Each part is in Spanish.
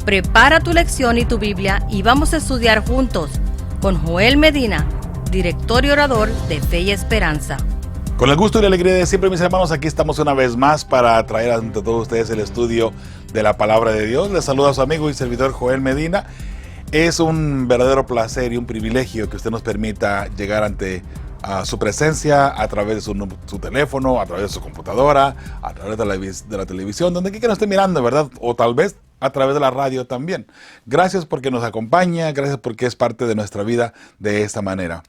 Prepara tu lección y tu Biblia y vamos a estudiar juntos con Joel Medina, director y orador de Fe y Esperanza. Con el gusto y la alegría de siempre, mis hermanos, aquí estamos una vez más para traer ante todos ustedes el estudio de la Palabra de Dios. Les saluda a su amigo y servidor Joel Medina. Es un verdadero placer y un privilegio que usted nos permita llegar ante su presencia a través de su teléfono, a través de su computadora, a través de la televisión, donde quiera que nos esté mirando, ¿verdad? O tal vez a través de la radio también. Gracias porque nos acompaña, gracias porque es parte de nuestra vida de esta manera.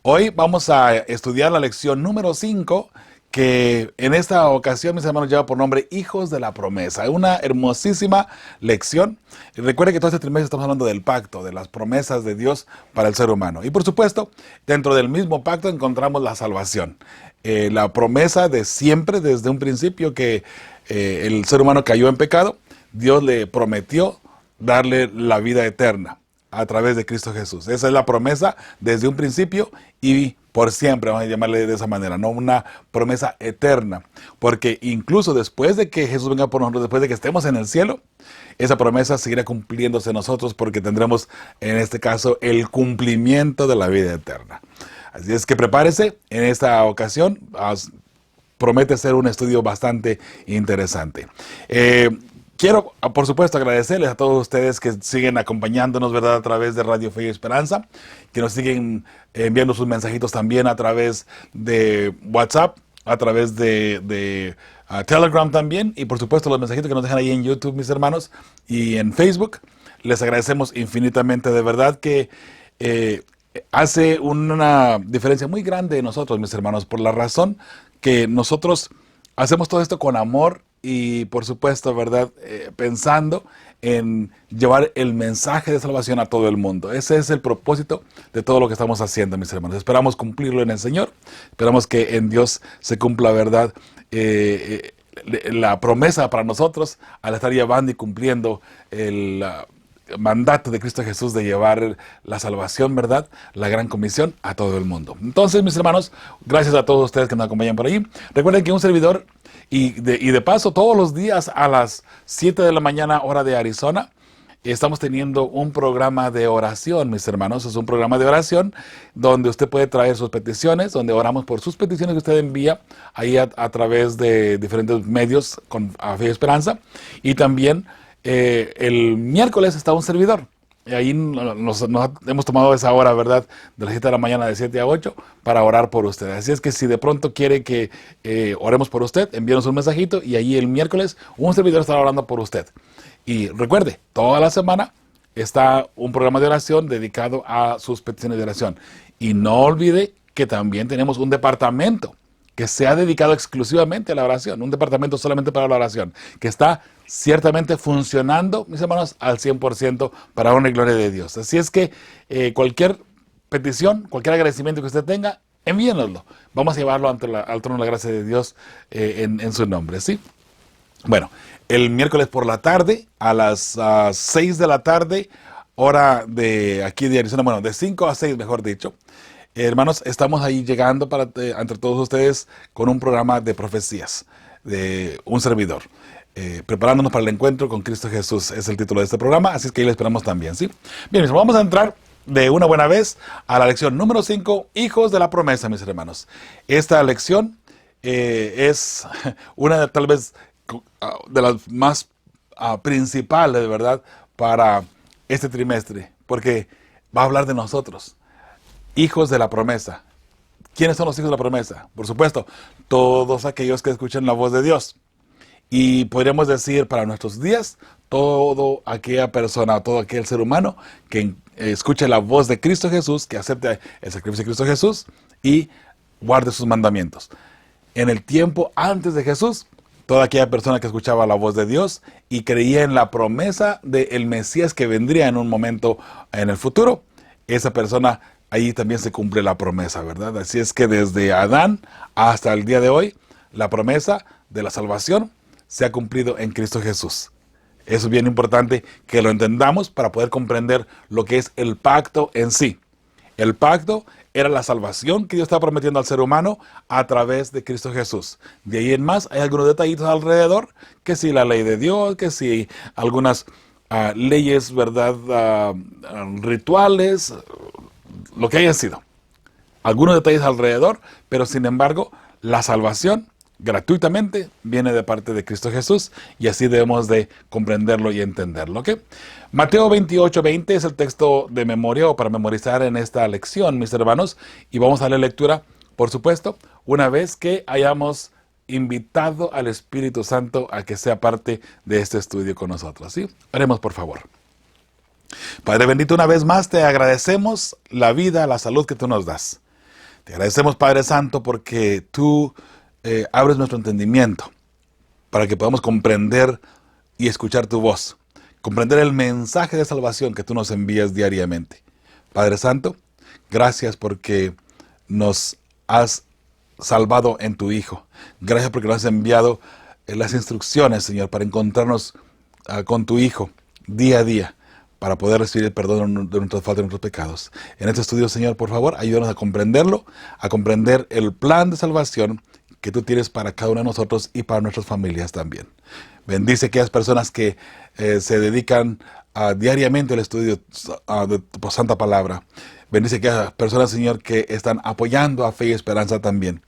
Hoy vamos a estudiar la lección número 5, que en esta ocasión, mis hermanos, lleva por nombre Hijos de la Promesa. Una hermosísima lección. Y recuerde que todo este trimestre estamos hablando del pacto, de las promesas de Dios para el ser humano. Y por supuesto, dentro del mismo pacto encontramos la salvación. La promesa de siempre, desde un principio, que el ser humano cayó en pecado. Dios le prometió darle la vida eterna a través de Cristo Jesús. Esa es la promesa desde un principio y por siempre, vamos a llamarle de esa manera, no una promesa eterna, porque incluso después de que Jesús venga por nosotros, después de que estemos en el cielo, esa promesa seguirá cumpliéndose en nosotros porque tendremos en este caso el cumplimiento de la vida eterna. Así es que prepárese, en esta ocasión promete ser un estudio bastante interesante. Quiero, por supuesto, agradecerles a todos ustedes que siguen acompañándonos, ¿verdad?, a través de Radio Fe y Esperanza, que nos siguen enviando sus mensajitos también a través de WhatsApp, a través de Telegram también, y por supuesto los mensajitos que nos dejan ahí en YouTube, mis hermanos, y en Facebook. Les agradecemos infinitamente, de verdad que hace una diferencia muy grande en nosotros, mis hermanos, por la razón que nosotros hacemos todo esto con amor y por supuesto, ¿verdad? Pensando en llevar el mensaje de salvación a todo el mundo. Ese es el propósito de todo lo que estamos haciendo, mis hermanos. Esperamos cumplirlo en el Señor. Esperamos que en Dios se cumpla, ¿verdad?, la promesa para nosotros al estar llevando y cumpliendo el mandato de Cristo Jesús de llevar la salvación, ¿verdad?, la gran comisión a todo el mundo. Entonces, mis hermanos, gracias a todos ustedes que nos acompañan por ahí. Recuerden que un servidor, y de paso, todos los días a las 7 de la mañana, hora de Arizona, estamos teniendo un programa de oración, mis hermanos. Es un programa de oración donde usted puede traer sus peticiones, donde oramos por sus peticiones que usted envía ahí a través de diferentes medios con Fe y Esperanza. Y también el miércoles está un servidor. Y ahí nos hemos tomado esa hora, ¿verdad?, de las 7 de la mañana, de 7 a 8, para orar por usted. Así es que si de pronto quiere que oremos por usted, envíenos un mensajito y ahí el miércoles un servidor estará orando por usted. Y recuerde, toda la semana está un programa de oración dedicado a sus peticiones de oración. Y no olvide que también tenemos un departamento que se ha dedicado exclusivamente a la oración, un departamento solamente para la oración, que está ciertamente funcionando, mis hermanos, al 100% para honra y gloria de Dios. Así es que cualquier petición, cualquier agradecimiento que usted tenga, envíenoslo. Vamos a llevarlo al trono de la gracia de Dios en su nombre, ¿sí? Bueno, el miércoles por la tarde, a las 6 de la tarde, hora de aquí de Arizona, bueno, de 5 a 6, mejor dicho. Hermanos, estamos ahí llegando entre todos ustedes con un programa de profecías de un servidor. Preparándonos para el encuentro con Cristo Jesús es el título de este programa, así es que ahí lo esperamos también, ¿sí? Bien, vamos a entrar de una buena vez a la lección número 5, Hijos de la Promesa, mis hermanos. Esta lección es una tal vez de las más principales, de verdad, para este trimestre, porque va a hablar de nosotros. Hijos de la promesa. ¿Quiénes son los hijos de la promesa? Por supuesto, todos aquellos que escuchan la voz de Dios. Y podríamos decir para nuestros días, toda aquella persona, todo aquel ser humano que escuche la voz de Cristo Jesús, que acepte el sacrificio de Cristo Jesús y guarde sus mandamientos. En el tiempo antes de Jesús, toda aquella persona que escuchaba la voz de Dios y creía en la promesa del Mesías que vendría en un momento en el futuro, esa persona, ahí también se cumple la promesa, ¿verdad? Así es que desde Adán hasta el día de hoy, la promesa de la salvación se ha cumplido en Cristo Jesús. Eso es bien importante que lo entendamos para poder comprender lo que es el pacto en sí. El pacto era la salvación que Dios estaba prometiendo al ser humano a través de Cristo Jesús. De ahí en más hay algunos detallitos alrededor, que si la ley de Dios, que si algunas leyes, ¿verdad? Rituales, lo que haya sido. Algunos detalles alrededor, pero sin embargo, la salvación gratuitamente viene de parte de Cristo Jesús, y así debemos de comprenderlo y entenderlo, ¿ok? Mateo 28:20 es el texto de memoria o para memorizar en esta lección, mis hermanos, y vamos a la lectura, por supuesto, una vez que hayamos invitado al Espíritu Santo a que sea parte de este estudio con nosotros, ¿sí? Oremos, por favor. Padre bendito, una vez más te agradecemos la vida, la salud que tú nos das. Te agradecemos, Padre Santo, porque tú abres nuestro entendimiento para que podamos comprender y escuchar tu voz, comprender el mensaje de salvación que tú nos envías diariamente. Padre Santo, gracias porque nos has salvado en tu Hijo. Gracias porque nos has enviado las instrucciones, Señor, para encontrarnos con tu Hijo día a día, para poder recibir el perdón de nuestras faltas y nuestros pecados. En este estudio, Señor, por favor, ayúdanos a comprenderlo, a comprender el plan de salvación que tú tienes para cada uno de nosotros y para nuestras familias también. Bendice a aquellas personas que se dedican diariamente al estudio de tu santa palabra. Bendice a aquellas personas, Señor, que están apoyando a Fe y Esperanza también.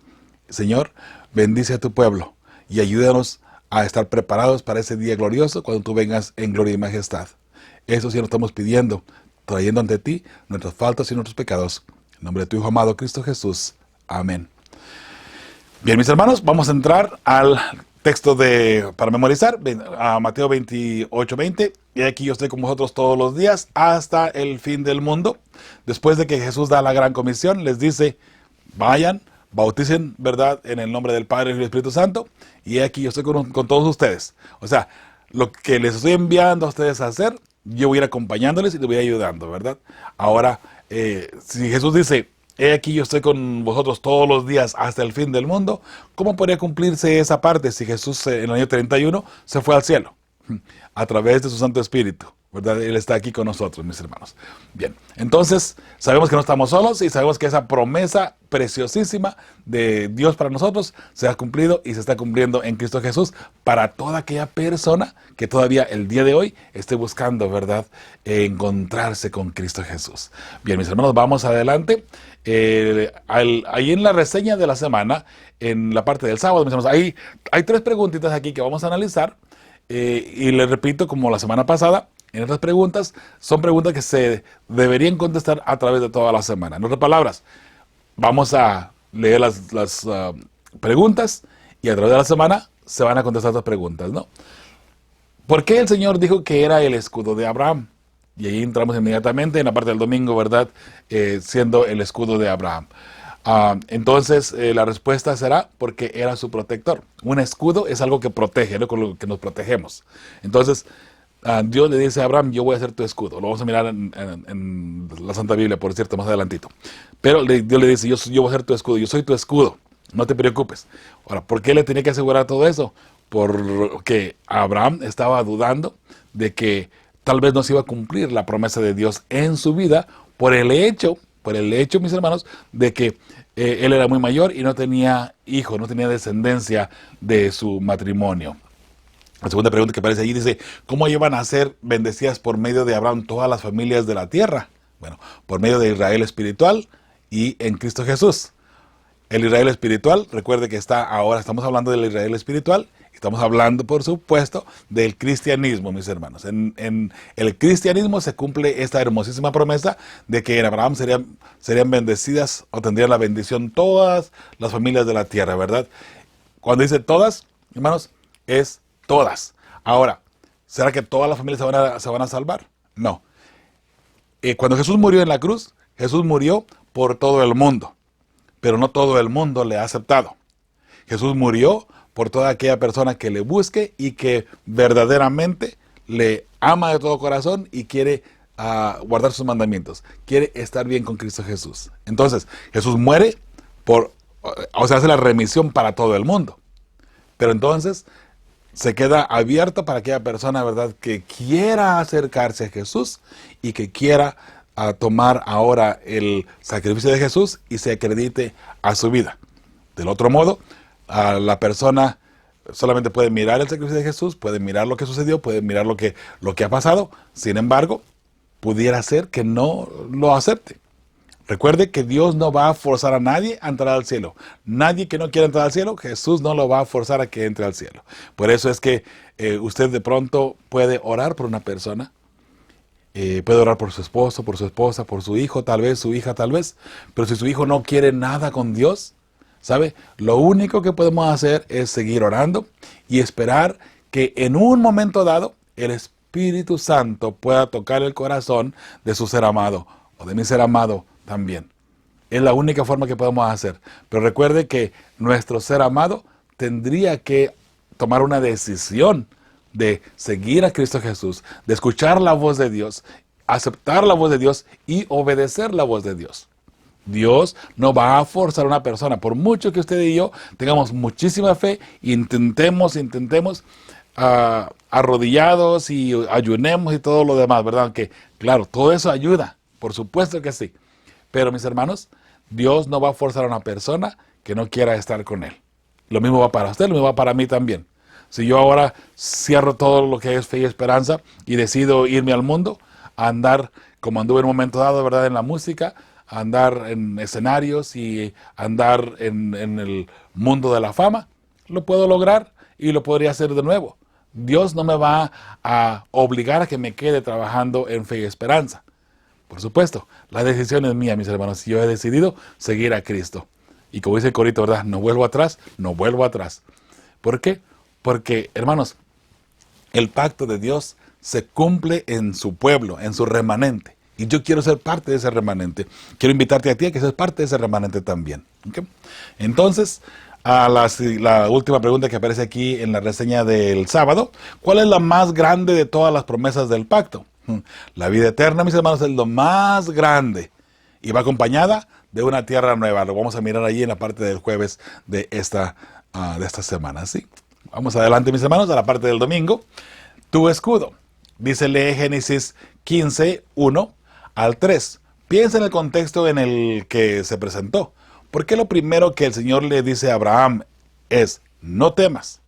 Señor, bendice a tu pueblo y ayúdanos a estar preparados para ese día glorioso cuando tú vengas en gloria y majestad. Eso sí lo estamos pidiendo, trayendo ante ti nuestras faltas y nuestros pecados. En nombre de tu Hijo amado, Cristo Jesús. Amén. Bien, mis hermanos, vamos a entrar al texto para memorizar, a Mateo 28:20. Y aquí yo estoy con vosotros todos los días hasta el fin del mundo. Después de que Jesús da la gran comisión, les dice, vayan, bauticen, ¿verdad?, en el nombre del Padre y del Espíritu Santo. Y aquí yo estoy con todos ustedes. O sea, lo que les estoy enviando a ustedes a hacer, yo voy a ir acompañándoles y les voy ayudando, ¿verdad? Ahora, si Jesús dice, he aquí yo estoy con vosotros todos los días hasta el fin del mundo, ¿cómo podría cumplirse esa parte si Jesús en el año 31 se fue al cielo? A través de su Santo Espíritu, ¿verdad? Él está aquí con nosotros, mis hermanos. Bien, entonces sabemos que no estamos solos y sabemos que esa promesa preciosísima de Dios para nosotros se ha cumplido y se está cumpliendo en Cristo Jesús para toda aquella persona que todavía el día de hoy esté buscando, ¿verdad?, encontrarse con Cristo Jesús. Bien, mis hermanos, vamos adelante. Ahí en la reseña de la semana, en la parte del sábado, mis hermanos, hay 3 preguntitas aquí que vamos a analizar. Y les repito, como la semana pasada, en estas preguntas, son preguntas que se deberían contestar a través de toda la semana. En otras palabras, vamos a leer las preguntas y a través de la semana se van a contestar estas preguntas, ¿no? ¿Por qué el Señor dijo que era el escudo de Abraham? Y ahí entramos inmediatamente en la parte del domingo, ¿verdad? Siendo el escudo de Abraham. Entonces, la respuesta será porque era su protector. Un escudo es algo que protege, ¿no?, con lo que nos protegemos. Entonces, Dios le dice a Abraham, yo voy a ser tu escudo. Lo vamos a mirar en la Santa Biblia, por cierto, más adelantito. Pero Dios le dice, yo voy a ser tu escudo, yo soy tu escudo, no te preocupes. Ahora, ¿por qué le tenía que asegurar todo eso? Porque Abraham estaba dudando de que tal vez no se iba a cumplir la promesa de Dios en su vida por el hecho, mis hermanos, de que él era muy mayor y no tenía hijos, no tenía descendencia de su matrimonio. La segunda pregunta que aparece allí dice, ¿cómo iban a ser bendecidas por medio de Abraham todas las familias de la tierra? Bueno, por medio de Israel espiritual y en Cristo Jesús. El Israel espiritual, recuerde que ahora estamos hablando del Israel espiritual, estamos hablando, por supuesto, del cristianismo, mis hermanos. En el cristianismo se cumple esta hermosísima promesa de que en Abraham serían bendecidas o tendrían la bendición todas las familias de la tierra, ¿verdad? Cuando dice todas, hermanos, es todas. Ahora, ¿será que todas las familias se van a salvar? No. Cuando Jesús murió en la cruz, Jesús murió por todo el mundo, pero no todo el mundo le ha aceptado. Jesús murió por toda aquella persona que le busque y que verdaderamente le ama de todo corazón y quiere guardar sus mandamientos, quiere estar bien con Cristo Jesús. Entonces, Jesús muere hace la remisión para todo el mundo. Pero entonces se queda abierto para aquella persona, ¿verdad?, que quiera acercarse a Jesús y que quiera tomar ahora el sacrificio de Jesús y se acredite a su vida. Del otro modo, la persona solamente pueden mirar el sacrificio de Jesús, pueden mirar lo que sucedió, pueden mirar lo que ha pasado. Sin embargo, pudiera ser que no lo acepte. Recuerde que Dios no va a forzar a nadie a entrar al cielo. Nadie que no quiera entrar al cielo, Jesús no lo va a forzar a que entre al cielo. Por eso es que usted de pronto puede orar por una persona, puede orar por su esposo, por su esposa, por su hijo, tal vez, su hija, tal vez. Pero si su hijo no quiere nada con Dios, ¿sabe? Lo único que podemos hacer es seguir orando y esperar que en un momento dado el Espíritu Santo pueda tocar el corazón de su ser amado o de mi ser amado también. Es la única forma que podemos hacer. Pero recuerde que nuestro ser amado tendría que tomar una decisión de seguir a Cristo Jesús, de escuchar la voz de Dios, aceptar la voz de Dios y obedecer la voz de Dios. Dios no va a forzar a una persona, por mucho que usted y yo tengamos muchísima fe, intentemos arrodillados y ayunemos y todo lo demás, ¿verdad? Aunque, claro, todo eso ayuda, por supuesto que sí. Pero, mis hermanos, Dios no va a forzar a una persona que no quiera estar con Él. Lo mismo va para usted, lo mismo va para mí también. Si yo ahora cierro todo lo que es fe y esperanza y decido irme al mundo, a andar como anduve en un momento dado, ¿verdad?, en la música, a andar en escenarios y andar en el mundo de la fama, lo puedo lograr y lo podría hacer de nuevo. Dios no me va a obligar a que me quede trabajando en fe y esperanza. Por supuesto, la decisión es mía, mis hermanos. Si yo he decidido seguir a Cristo. Y como dice el corito, ¿verdad? No vuelvo atrás, no vuelvo atrás. ¿Por qué? Porque, hermanos, el pacto de Dios se cumple en su pueblo, en su remanente. Y yo quiero ser parte de ese remanente. Quiero invitarte a ti a que seas parte de ese remanente también. ¿Okay? Entonces, a la última pregunta que aparece aquí en la reseña del sábado. ¿Cuál es la más grande de todas las promesas del pacto? La vida eterna, mis hermanos, es lo más grande. Y va acompañada de una tierra nueva. Lo vamos a mirar allí en la parte del jueves de esta semana. ¿Sí? Vamos adelante, mis hermanos, a la parte del domingo. Tu escudo. Dice, lee Génesis 15, 1 al 3. Piensa en el contexto en el que se presentó. ¿Por qué lo primero que el Señor le dice a Abraham es, no temas?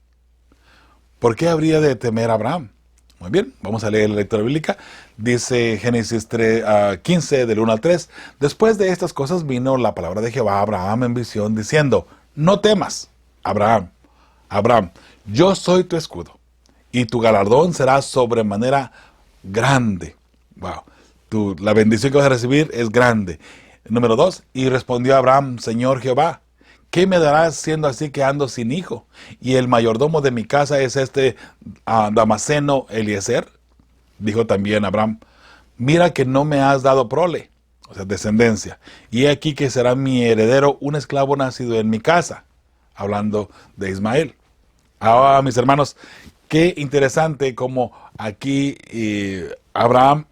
¿Por qué habría de temer a Abraham? Muy bien, vamos a leer la lectura bíblica. Dice Génesis 15, del 1 al 3. Después de estas cosas vino la palabra de Jehová a Abraham en visión, diciendo, no temas, Abraham, yo soy tu escudo, y tu galardón será sobremanera grande. Wow, la bendición que vas a recibir es grande. Número 2, y respondió Abraham, Señor Jehová, ¿qué me darás siendo así que ando sin hijo? Y el mayordomo de mi casa es Damaseno Eliezer. Dijo también Abraham, mira que no me has dado prole, o sea, descendencia. Y he aquí que será mi heredero un esclavo nacido en mi casa. Hablando de Ismael. Ahora, mis hermanos, qué interesante como aquí Abraham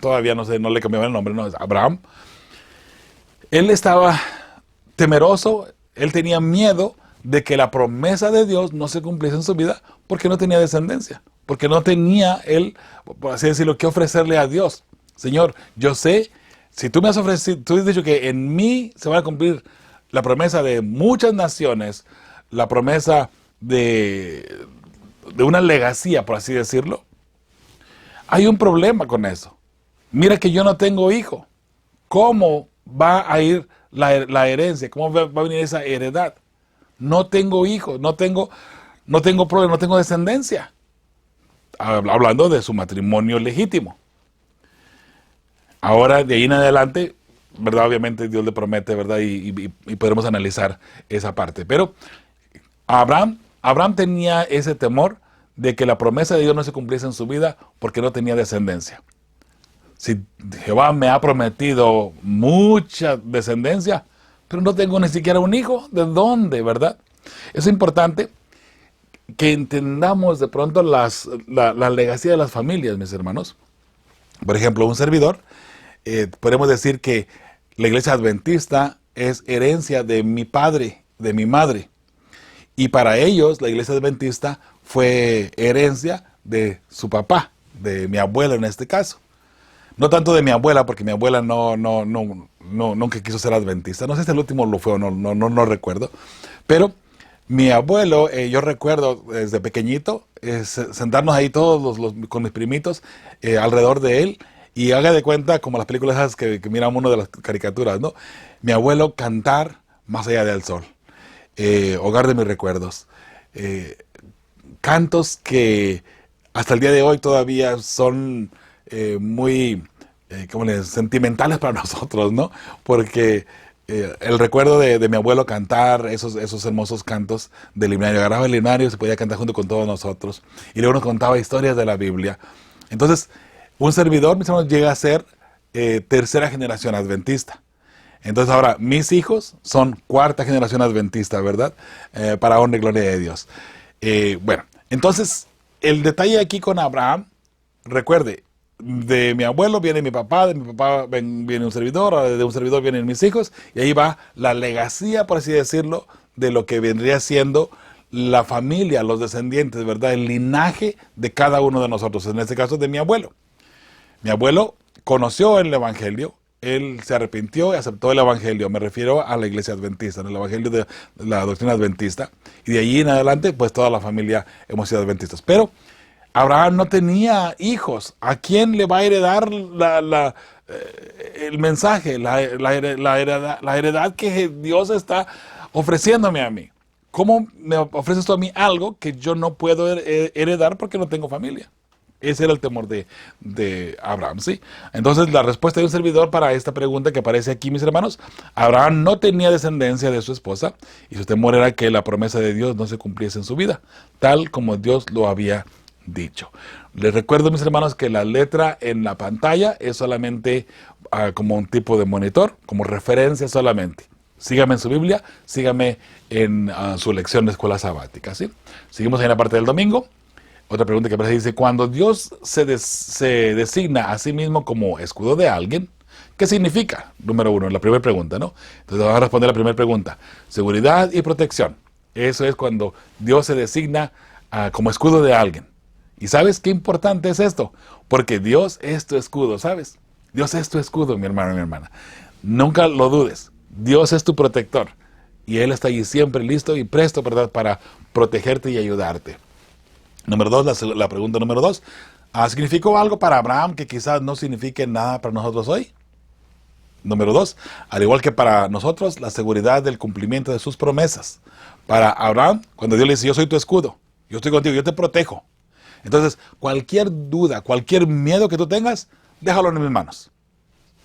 todavía no le cambiaba el nombre, no es Abraham. Él estaba temeroso, él tenía miedo de que la promesa de Dios no se cumpliese en su vida porque no tenía descendencia, porque no tenía él, por así decirlo, que ofrecerle a Dios. Señor, yo sé, si tú me has ofrecido, tú has dicho que en mí se va a cumplir la promesa de muchas naciones, la promesa de una legacía, por así decirlo. Hay un problema con eso. Mira que yo no tengo hijo. ¿Cómo va a ir la herencia? ¿Cómo va a venir esa heredad? No tengo hijos, no tengo problema, no tengo descendencia. Hablando de su matrimonio legítimo. Ahora, de ahí en adelante, ¿verdad? Obviamente Dios le promete, ¿verdad? Y podemos analizar esa parte. Pero Abraham tenía ese temor de que la promesa de Dios no se cumpliese en su vida porque no tenía descendencia. Si Jehová me ha prometido mucha descendencia, pero no tengo ni siquiera un hijo, ¿de dónde, verdad? Es importante que entendamos de pronto la legacía de las familias, mis hermanos. Por ejemplo, un servidor, podemos decir que la iglesia adventista es herencia de mi padre, de mi madre. Y para ellos, la iglesia adventista fue herencia de su papá, de mi abuela en este caso. No tanto de mi abuela, porque mi abuela nunca quiso ser adventista. No sé si el último lo fue o no recuerdo. Pero Mi abuelo, yo recuerdo desde pequeñito, sentarnos ahí todos con mis primitos alrededor de él y haga de cuenta como las películas esas que miramos uno de las caricaturas, ¿no? Mi abuelo cantar Más allá del sol, Hogar de mis recuerdos, eh, cantos que hasta el día de hoy todavía son muy sentimentales para nosotros, ¿no? Porque el recuerdo de mi abuelo cantar esos hermosos cantos del himnario, agarraba el himnario, se podía cantar junto con todos nosotros, y luego nos contaba historias de la Biblia. Entonces, un servidor, mis hermanos, llega a ser tercera generación adventista. Entonces ahora mis hijos son cuarta generación adventista, ¿verdad? Para honra y gloria de Dios. Bueno, entonces el detalle aquí con Abraham, recuerde, de mi abuelo viene mi papá, de mi papá viene un servidor, ahora de un servidor vienen mis hijos, y ahí va la legacía, por así decirlo, de lo que vendría siendo la familia, los descendientes, ¿verdad? El linaje de cada uno de nosotros, en este caso de mi abuelo. Mi abuelo conoció el Evangelio, él se arrepintió y aceptó el Evangelio. Me refiero a la iglesia adventista, ¿no? El Evangelio de la doctrina adventista. Y de allí en adelante, pues toda la familia hemos sido adventistas. Pero Abraham no tenía hijos. ¿A quién le va a heredar el mensaje, la heredad que Dios está ofreciéndome a mí? ¿Cómo me ofreces tú a mí algo que yo no puedo heredar porque no tengo familia? Ese era el temor de Abraham, ¿sí? Entonces, la respuesta de un servidor para esta pregunta que aparece aquí, mis hermanos: Abraham no tenía descendencia de su esposa, y su temor era que la promesa de Dios no se cumpliese en su vida, tal como Dios lo había dicho. Les recuerdo, mis hermanos, que la letra en la pantalla es solamente como un tipo de monitor, como referencia solamente. Sígame en su Biblia, sígame en su lección de escuela sabática, ¿sí? Seguimos ahí en la parte del domingo. Otra pregunta que aparece dice: cuando Dios se designa a sí mismo como escudo de alguien, ¿qué significa? Número uno, la primera pregunta, ¿no? Entonces vamos a responder la primera pregunta. Seguridad y protección. Eso es cuando Dios se designa como escudo de alguien. ¿Y sabes qué importante es esto? Porque Dios es tu escudo, ¿sabes? Dios es tu escudo, mi hermano y mi hermana. Nunca lo dudes. Dios es tu protector. Y Él está allí siempre listo y presto, ¿verdad?, para protegerte y ayudarte. Número dos, la pregunta número dos. ¿Significó algo para Abraham que quizás no signifique nada para nosotros hoy? Número dos, al igual que para nosotros, la seguridad del cumplimiento de sus promesas. Para Abraham, cuando Dios le dice: yo soy tu escudo, yo estoy contigo, yo te protejo. Entonces, cualquier duda, cualquier miedo que tú tengas, déjalo en mis manos.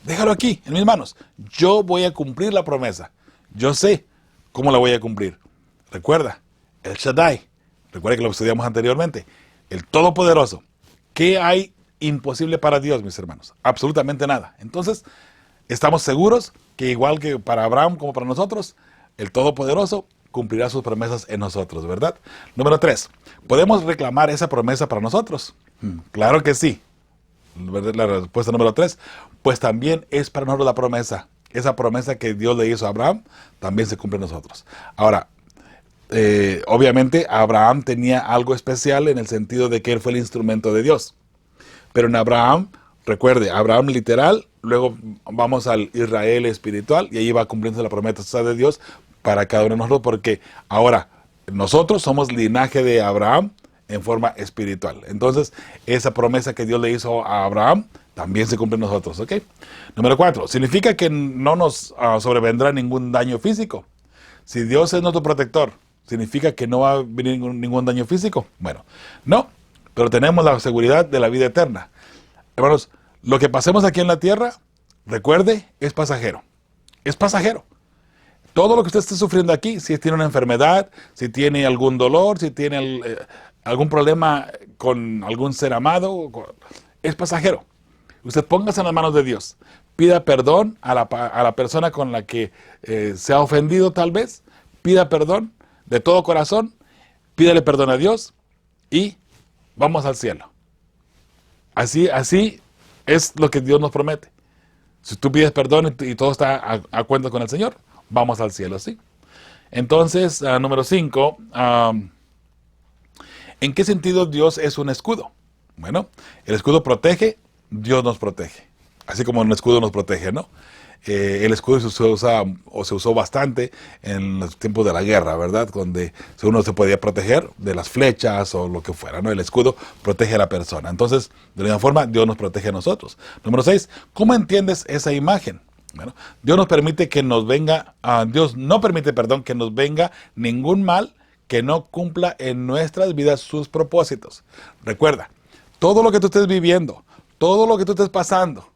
Déjalo aquí, en mis manos. Yo voy a cumplir la promesa. Yo sé cómo la voy a cumplir. Recuerda, el Shaddai. Recuerda que lo estudiamos anteriormente. El Todopoderoso. ¿Qué hay imposible para Dios, mis hermanos? Absolutamente nada. Entonces, estamos seguros que igual que para Abraham como para nosotros, el Todopoderoso cumplirá sus promesas en nosotros, ¿verdad? Número 3. ¿Podemos reclamar esa promesa para nosotros? Claro que sí. La respuesta número 3. Pues también es para nosotros la promesa. Esa promesa que Dios le hizo a Abraham también se cumple en nosotros. Ahora, obviamente Abraham tenía algo especial en el sentido de que él fue el instrumento de Dios. Pero en Abraham, recuerde, Abraham literal, luego vamos al Israel espiritual, y ahí va cumpliendo la promesa de Dios para cada uno de nosotros, porque ahora nosotros somos linaje de Abraham en forma espiritual. Entonces, esa promesa que Dios le hizo a Abraham también se cumple en nosotros, ¿ok? Número 4, significa que no nos sobrevendrá ningún daño físico. Si Dios es nuestro protector, ¿significa que no va a venir ningún daño físico? Bueno, no, pero tenemos la seguridad de la vida eterna. Hermanos, lo que pasemos aquí en la tierra, recuerde, es pasajero. Es pasajero. Todo lo que usted esté sufriendo aquí, si tiene una enfermedad, si tiene algún dolor, si tiene algún problema con algún ser amado, es pasajero. Usted póngase en las manos de Dios. Pida perdón a la persona con la que se ha ofendido tal vez. Pida perdón de todo corazón. Pídale perdón a Dios y vamos al cielo. Así es lo que Dios nos promete. Si tú pides perdón y todo está a cuenta con el Señor, vamos al cielo, ¿sí? Entonces, número 5, ¿en qué sentido Dios es un escudo? Bueno, el escudo protege, Dios nos protege. Así como un escudo nos protege, ¿no? El escudo se usa o se usó bastante en los tiempos de la guerra, ¿verdad? Donde uno se podía proteger de las flechas o lo que fuera, ¿no? El escudo protege a la persona. Entonces, de la misma forma, Dios nos protege a nosotros. Número 6, ¿cómo entiendes esa imagen? Bueno, Dios nos permite que nos venga, Dios no permite, perdón, que nos venga ningún mal que no cumpla en nuestras vidas sus propósitos. Recuerda, todo lo que tú estés viviendo, todo lo que tú estés pasando,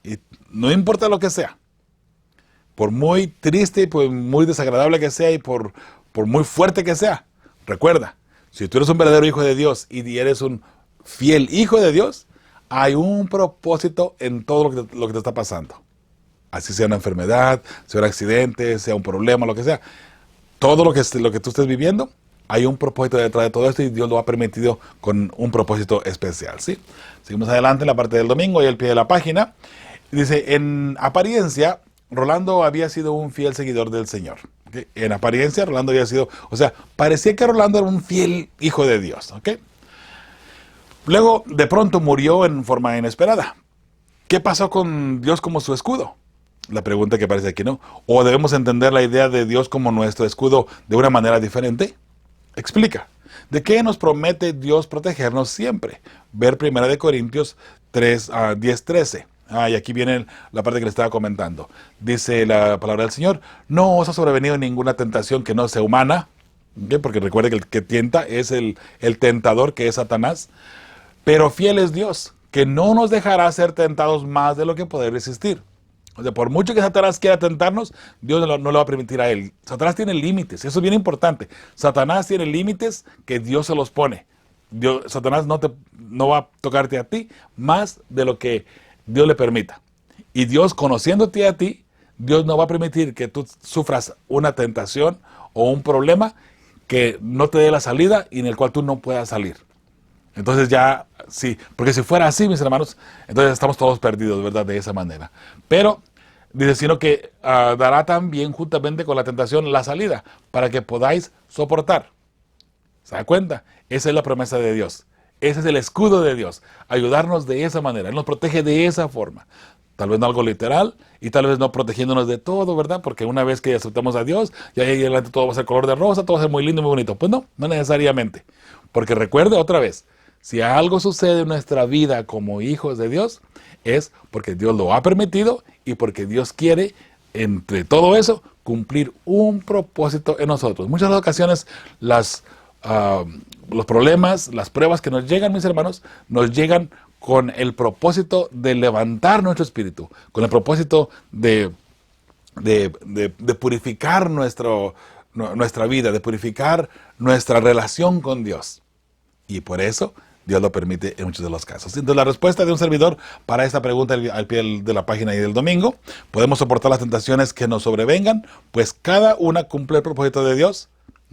y no importa lo que sea, por muy triste y por muy desagradable que sea y por muy fuerte que sea, recuerda, si tú eres un verdadero hijo de Dios y eres un fiel hijo de Dios, hay un propósito en todo lo que te está pasando. Así sea una enfermedad, sea un accidente, sea un problema, lo que sea. Todo lo que tú estés viviendo, hay un propósito detrás de todo esto y Dios lo ha permitido con un propósito especial, ¿sí? Seguimos adelante en la parte del domingo, ahí al pie de la página. Dice, en apariencia, Rolando había sido un fiel seguidor del Señor. ¿Okay? En apariencia, Rolando había sido, o sea, parecía que Rolando era un fiel hijo de Dios. ¿Okay? Luego, de pronto murió en forma inesperada. ¿Qué pasó con Dios como su escudo? La pregunta que aparece aquí, ¿no? ¿O debemos entender la idea de Dios como nuestro escudo de una manera diferente? Explica. ¿De qué nos promete Dios protegernos siempre? Ver 1 Corintios 10:13. Y aquí viene la parte que le estaba comentando. Dice la palabra del Señor, no os ha sobrevenido ninguna tentación que no sea humana, ¿okay? Porque recuerde que el que tienta es el tentador, que es Satanás, pero fiel es Dios, que no nos dejará ser tentados más de lo que poder resistir. O sea, por mucho que Satanás quiera tentarnos, Dios no lo va a permitir a él. Satanás tiene límites, eso es bien importante. Satanás tiene límites que Dios se los pone. Satanás no va a tocarte a ti más de lo que Dios le permita. Y Dios, conociéndote a ti, Dios no va a permitir que tú sufras una tentación o un problema que no te dé la salida y en el cual tú no puedas salir. Entonces ya, sí, porque si fuera así, mis hermanos, entonces estamos todos perdidos, ¿verdad? De esa manera. Pero, dice, sino que dará también juntamente con la tentación la salida, para que podáis soportar. ¿Se da cuenta? Esa es la promesa de Dios. Ese es el escudo de Dios, ayudarnos de esa manera. Él nos protege de esa forma. Tal vez no algo literal y tal vez no protegiéndonos de todo, ¿verdad? Porque una vez que aceptamos a Dios, y ahí adelante todo va a ser color de rosa, todo va a ser muy lindo y muy bonito. Pues no, no necesariamente. Porque recuerde otra vez, si algo sucede en nuestra vida como hijos de Dios, es porque Dios lo ha permitido y porque Dios quiere, entre todo eso, cumplir un propósito en nosotros. Muchas ocasiones los problemas, las pruebas que nos llegan, mis hermanos, nos llegan con el propósito de levantar nuestro espíritu, con el propósito de purificar nuestra vida, de purificar nuestra relación con Dios. Y por eso Dios lo permite en muchos de los casos. Entonces, la respuesta de un servidor para esta pregunta al pie de la página y del domingo: podemos soportar las tentaciones que nos sobrevengan, pues cada una cumple el propósito de Dios.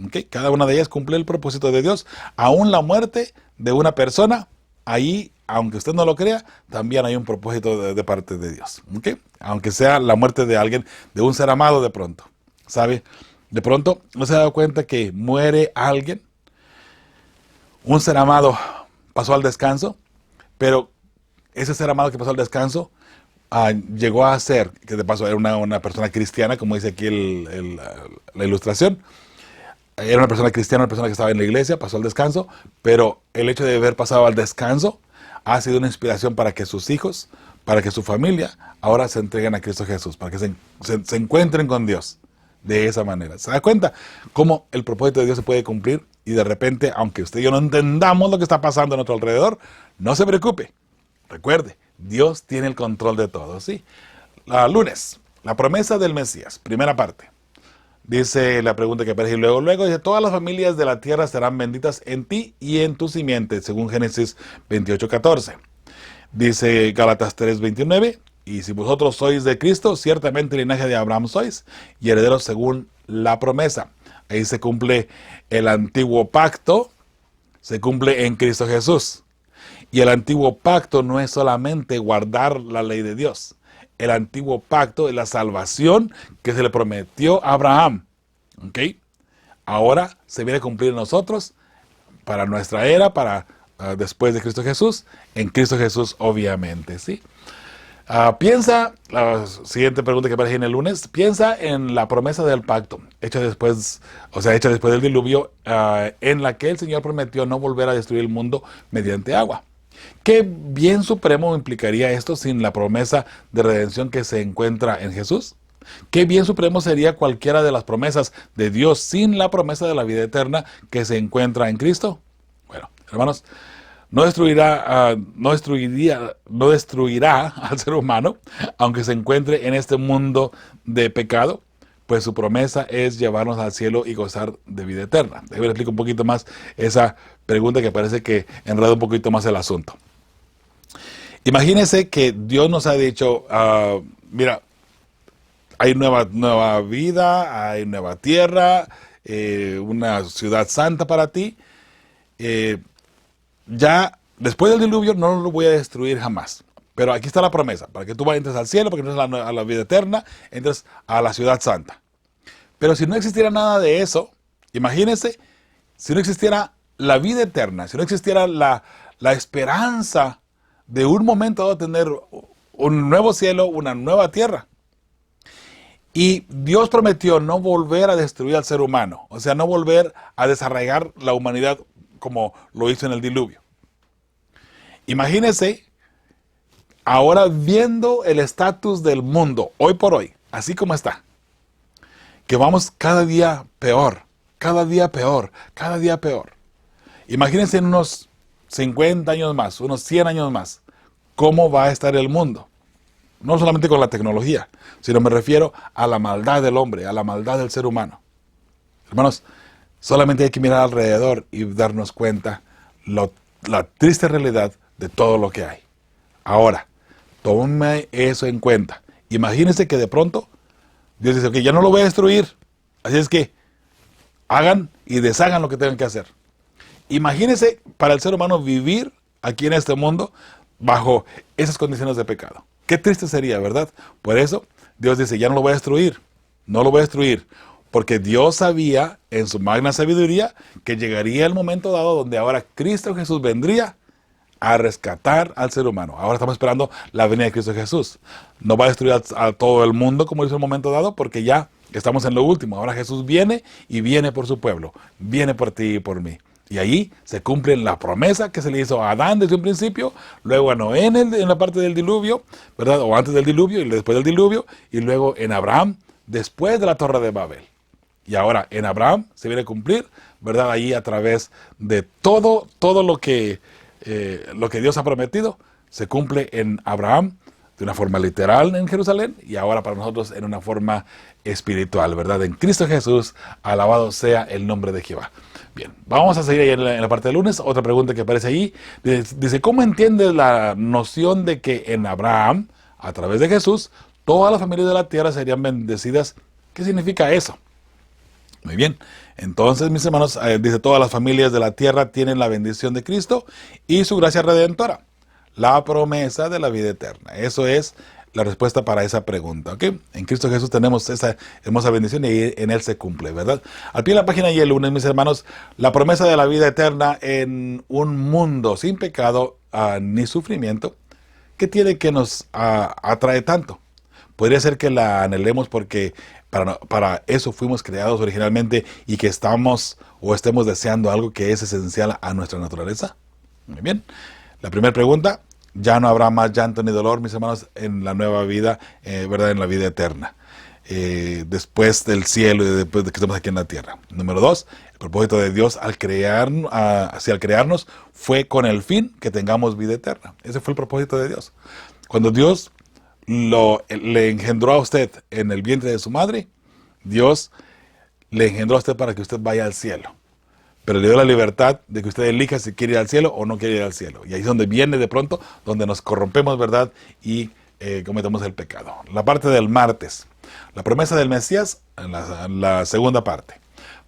¿Okay? Cada una de ellas cumple el propósito de Dios. Aún la muerte de una persona, ahí, aunque usted no lo crea, también hay un propósito de parte de Dios. ¿Okay? Aunque sea la muerte de alguien, de un ser amado de pronto. ¿Sabe? De pronto, ¿no se ha dado cuenta que muere alguien? Un ser amado pasó al descanso, pero ese ser amado que pasó al descanso llegó a ser, que de paso era una persona cristiana, como dice aquí la ilustración. Era una persona cristiana, una persona que estaba en la iglesia, pasó al descanso, pero el hecho de haber pasado al descanso ha sido una inspiración para que sus hijos, para que su familia, ahora se entreguen a Cristo Jesús, para que se encuentren con Dios de esa manera. ¿Se da cuenta cómo el propósito de Dios se puede cumplir? Y de repente, aunque usted y yo no entendamos lo que está pasando a nuestro alrededor, no se preocupe. Recuerde, Dios tiene el control de todo, ¿sí? Lunes, la promesa del Mesías, primera parte. Dice la pregunta que aparece y luego dice, todas las familias de la tierra serán benditas en ti y en tu simiente, según Génesis 28:14. Dice Gálatas 3:29, y si vosotros sois de Cristo, ciertamente el linaje de Abraham sois, y herederos según la promesa. Ahí se cumple el antiguo pacto, se cumple en Cristo Jesús. Y el antiguo pacto no es solamente guardar la ley de Dios. El antiguo pacto es la salvación que se le prometió a Abraham. ¿Ok? Ahora se viene a cumplir en nosotros para nuestra era, para después de Cristo Jesús, en Cristo Jesús obviamente, ¿sí? Piensa, la siguiente pregunta que aparece en el lunes, piensa en la promesa del pacto, hecha después del diluvio, en la que el Señor prometió no volver a destruir el mundo mediante agua. ¿Qué bien supremo implicaría esto sin la promesa de redención que se encuentra en Jesús? ¿Qué bien supremo sería cualquiera de las promesas de Dios sin la promesa de la vida eterna que se encuentra en Cristo? Bueno, hermanos, no destruirá al ser humano, aunque se encuentre en este mundo de pecado, pues su promesa es llevarnos al cielo y gozar de vida eterna. Déjame explicar un poquito más esa pregunta que parece que enreda un poquito más el asunto. Imagínense que Dios nos ha dicho, mira, hay nueva vida, hay nueva tierra, una ciudad santa para ti. Ya después del diluvio no lo voy a destruir jamás. Pero aquí está la promesa, para que tú entres al cielo, para que entres a la vida eterna, entres a la ciudad santa. Pero si no existiera nada de eso, imagínense, si no existiera la vida eterna, si no existiera la esperanza de un momento dado tener un nuevo cielo, una nueva tierra. Y Dios prometió no volver a destruir al ser humano, o sea, no volver a desarraigar la humanidad como lo hizo en el diluvio. Imagínense, ahora viendo el estatus del mundo, hoy por hoy, así como está, que vamos cada día peor, cada día peor, cada día peor. Imagínense en unos 50 años más, unos 100 años más, cómo va a estar el mundo. No solamente con la tecnología, sino me refiero a la maldad del hombre, a la maldad del ser humano. Hermanos, solamente hay que mirar alrededor y darnos cuenta la triste realidad de todo lo que hay. Ahora, tome eso en cuenta. Imagínense que de pronto Dios dice, ok, ya no lo voy a destruir. Así es que hagan y deshagan lo que tengan que hacer. Imagínense para el ser humano vivir aquí en este mundo bajo esas condiciones de pecado. Qué triste sería, ¿verdad? Por eso Dios dice, ya no lo voy a destruir. No lo voy a destruir. Porque Dios sabía en su magna sabiduría que llegaría el momento dado donde ahora Cristo Jesús vendría a rescatar al ser humano. Ahora estamos esperando la venida de Cristo Jesús. No va a destruir a todo el mundo como hizo en el momento dado, porque ya estamos en lo último. Ahora Jesús viene y viene por su pueblo. Viene por ti y por mí. Y ahí se cumple la promesa que se le hizo a Adán desde un principio, luego a Noé en la parte del diluvio, ¿verdad? O antes del diluvio y después del diluvio, y luego en Abraham después de la Torre de Babel. Y ahora en Abraham se viene a cumplir, ¿verdad? Ahí a través de todo lo que Dios ha prometido, se cumple en Abraham de una forma literal en Jerusalén y ahora para nosotros en una forma espiritual, ¿verdad? En Cristo Jesús, alabado sea el nombre de Jehová. Bien, vamos a seguir ahí en la parte del lunes. Otra pregunta que aparece ahí, dice, ¿cómo entiendes la noción de que en Abraham, a través de Jesús, todas las familias de la tierra serían bendecidas? ¿Qué significa eso? Muy bien, entonces mis hermanos, dice, todas las familias de la tierra tienen la bendición de Cristo y su gracia redentora, la promesa de la vida eterna. Eso es la respuesta para esa pregunta, ¿ok? En Cristo Jesús tenemos esa hermosa bendición y en Él se cumple, ¿verdad? Al pie de la página y el lunes, mis hermanos, la promesa de la vida eterna en un mundo sin pecado ni sufrimiento, ¿qué tiene que nos atrae tanto? Podría ser que la anhelemos porque para eso fuimos creados originalmente y que estemos deseando algo que es esencial a nuestra naturaleza. Muy bien. La primera pregunta, ya no habrá más llanto ni dolor, mis hermanos, en la nueva vida, ¿verdad? En la vida eterna. Después del cielo y después de que estemos aquí en la tierra. Número 2, el propósito de Dios al crearnos fue con el fin que tengamos vida eterna. Ese fue el propósito de Dios. Cuando Dios le engendró a usted en el vientre de su madre, Dios le engendró a usted para que usted vaya al cielo. Pero le dio la libertad de que usted elija si quiere ir al cielo o no quiere ir al cielo. Y ahí es donde viene de pronto, donde nos corrompemos, ¿verdad? Y cometemos el pecado. La parte del martes. La promesa del Mesías, en la segunda parte.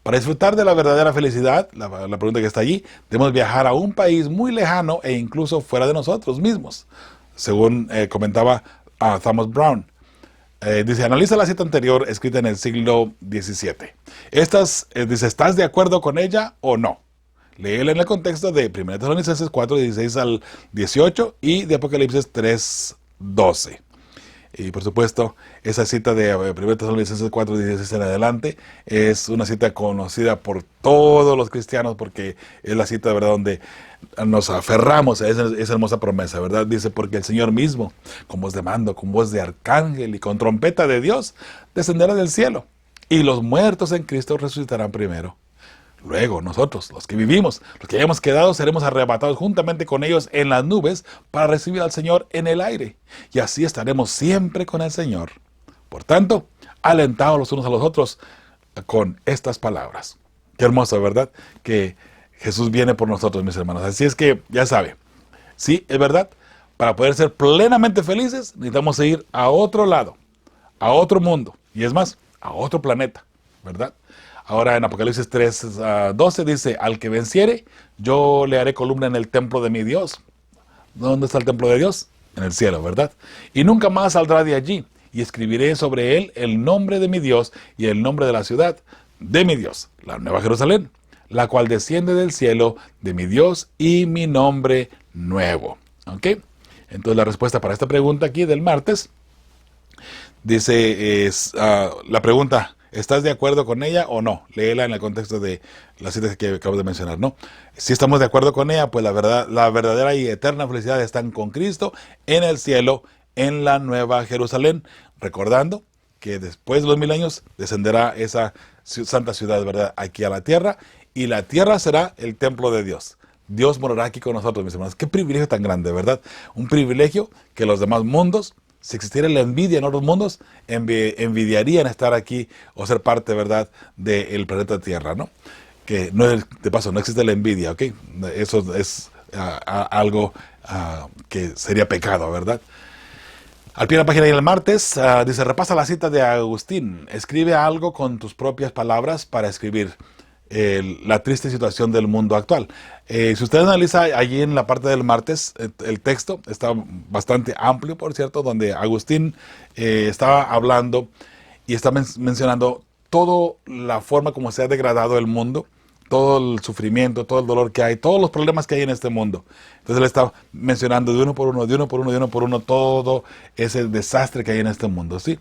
Para disfrutar de la verdadera felicidad, la pregunta que está allí, debemos viajar a un país muy lejano e incluso fuera de nosotros mismos. Según comentaba Thomas Brown. Dice, analiza la cita anterior escrita en el siglo XVII. Dice, ¿estás de acuerdo con ella o no? Léela en el contexto de 1 Tesalonicenses 4, 16 al 18 y de Apocalipsis 3, 12. Y por supuesto, esa cita de 1 Tesalonicenses 4:16 en adelante es una cita conocida por todos los cristianos porque es la cita, ¿verdad?, donde nos aferramos a esa hermosa promesa, ¿verdad? Dice, porque el Señor mismo, con voz de mando, con voz de arcángel y con trompeta de Dios, descenderá del cielo, y los muertos en Cristo resucitarán primero. Luego nosotros, los que vivimos, los que hayamos quedado, seremos arrebatados juntamente con ellos en las nubes para recibir al Señor en el aire. Y así estaremos siempre con el Señor. Por tanto, alentados los unos a los otros con estas palabras. Qué hermoso, ¿verdad? Que Jesús viene por nosotros, mis hermanos. Así es que, ya sabe, sí, es verdad, para poder ser plenamente felices, necesitamos ir a otro lado, a otro mundo, y es más, a otro planeta, ¿verdad? Ahora en Apocalipsis 3:12 dice, al que venciere, yo le haré columna en el templo de mi Dios. ¿Dónde está el templo de Dios? En el cielo, ¿verdad? Y nunca más saldrá de allí, y escribiré sobre él el nombre de mi Dios y el nombre de la ciudad de mi Dios, la Nueva Jerusalén, la cual desciende del cielo de mi Dios y mi nombre nuevo. ¿Ok? Entonces la respuesta para esta pregunta aquí del martes dice, la pregunta, ¿estás de acuerdo con ella o no? Léela en el contexto de las citas que acabo de mencionar, ¿no? Si estamos de acuerdo con ella, pues la verdadera y eterna felicidad están con Cristo en el cielo, en la Nueva Jerusalén, recordando que después de los 1000 años descenderá esa santa ciudad, ¿verdad?, aquí a la tierra, y la tierra será el templo de Dios. Dios morará aquí con nosotros, mis hermanos. Qué privilegio tan grande, ¿verdad? Un privilegio que los demás mundos, si existiera la envidia en otros mundos, envidiarían estar aquí o ser parte, ¿verdad?, del planeta Tierra, ¿no? Que no es, de paso, no existe la envidia, ¿ok? Eso es algo que sería pecado, ¿verdad? Al pie de la página y el martes, dice, repasa la cita de Agustín. Escribe algo con tus propias palabras para escribir la triste situación del mundo actual. Si usted analiza allí en la parte del martes, el texto está bastante amplio, por cierto, donde Agustín estaba hablando y está mencionando toda la forma como se ha degradado el mundo, todo el sufrimiento, todo el dolor que hay, todos los problemas que hay en este mundo. Entonces él está mencionando de uno por uno, todo ese desastre que hay en este mundo, ¿sí?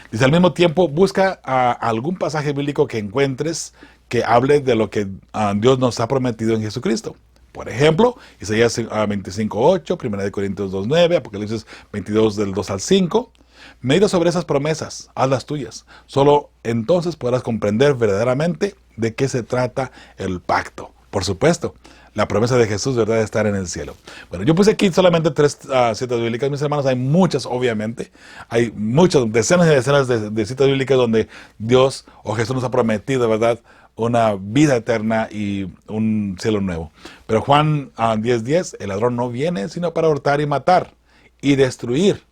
Dice, al mismo tiempo, busca algún pasaje bíblico que encuentres que hable de lo que Dios nos ha prometido en Jesucristo. Por ejemplo, Isaías 25:8, 1 Corintios 2:9, Apocalipsis 22 del 2 al 5. Medita sobre esas promesas, hazlas tuyas. Solo entonces podrás comprender verdaderamente de qué se trata el pacto. Por supuesto, la promesa de Jesús, ¿verdad?, de estar en el cielo. Bueno, yo puse aquí solamente 3 citas bíblicas, mis hermanos. Hay muchas, obviamente. Hay muchas, decenas y decenas de citas bíblicas donde Dios o Jesús nos ha prometido, ¿verdad?, una vida eterna y un cielo nuevo. Pero Juan 10:10, el ladrón no viene sino para hurtar y matar y destruir.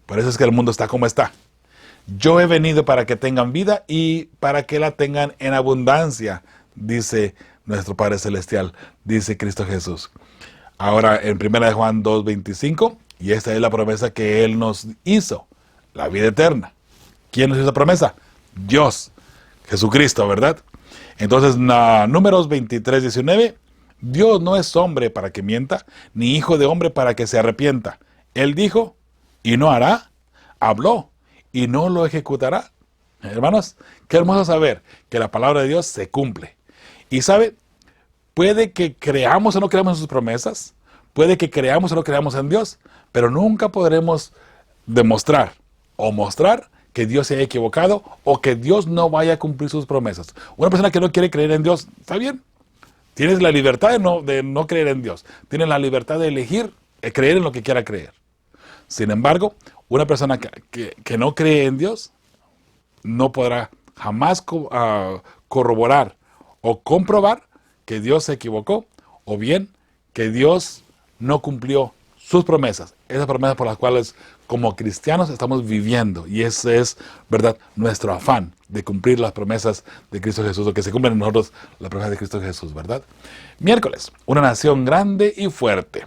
Por eso es que el mundo está como está. Yo he venido para que tengan vida y para que la tengan en abundancia, dice nuestro Padre Celestial, dice Cristo Jesús. Ahora en 1 Juan 2:25, y esta es la promesa que Él nos hizo, la vida eterna. ¿Quién nos hizo esa promesa? Dios, Jesucristo, ¿verdad? Entonces, Números 23:19, Dios no es hombre para que mienta, ni hijo de hombre para que se arrepienta. Él dijo, y no hará, habló, y no lo ejecutará. Hermanos, qué hermoso saber que la palabra de Dios se cumple. Y sabe, puede que creamos o no creamos en sus promesas, puede que creamos o no creamos en Dios, pero nunca podremos demostrar o mostrar que Dios se haya equivocado o que Dios no vaya a cumplir sus promesas. Una persona que no quiere creer en Dios, está bien. Tienes la libertad de no creer en Dios. Tienes la libertad de elegir creer en lo que quiera creer. Sin embargo, una persona que no cree en Dios no podrá jamás corroborar o comprobar que Dios se equivocó o bien que Dios no cumplió sus promesas. Esas promesas por las cuales como cristianos estamos viviendo. Y ese es, ¿verdad?, nuestro afán de cumplir las promesas de Cristo Jesús, o que se cumplen en nosotros las promesas de Cristo Jesús, ¿verdad? Miércoles, una nación grande y fuerte.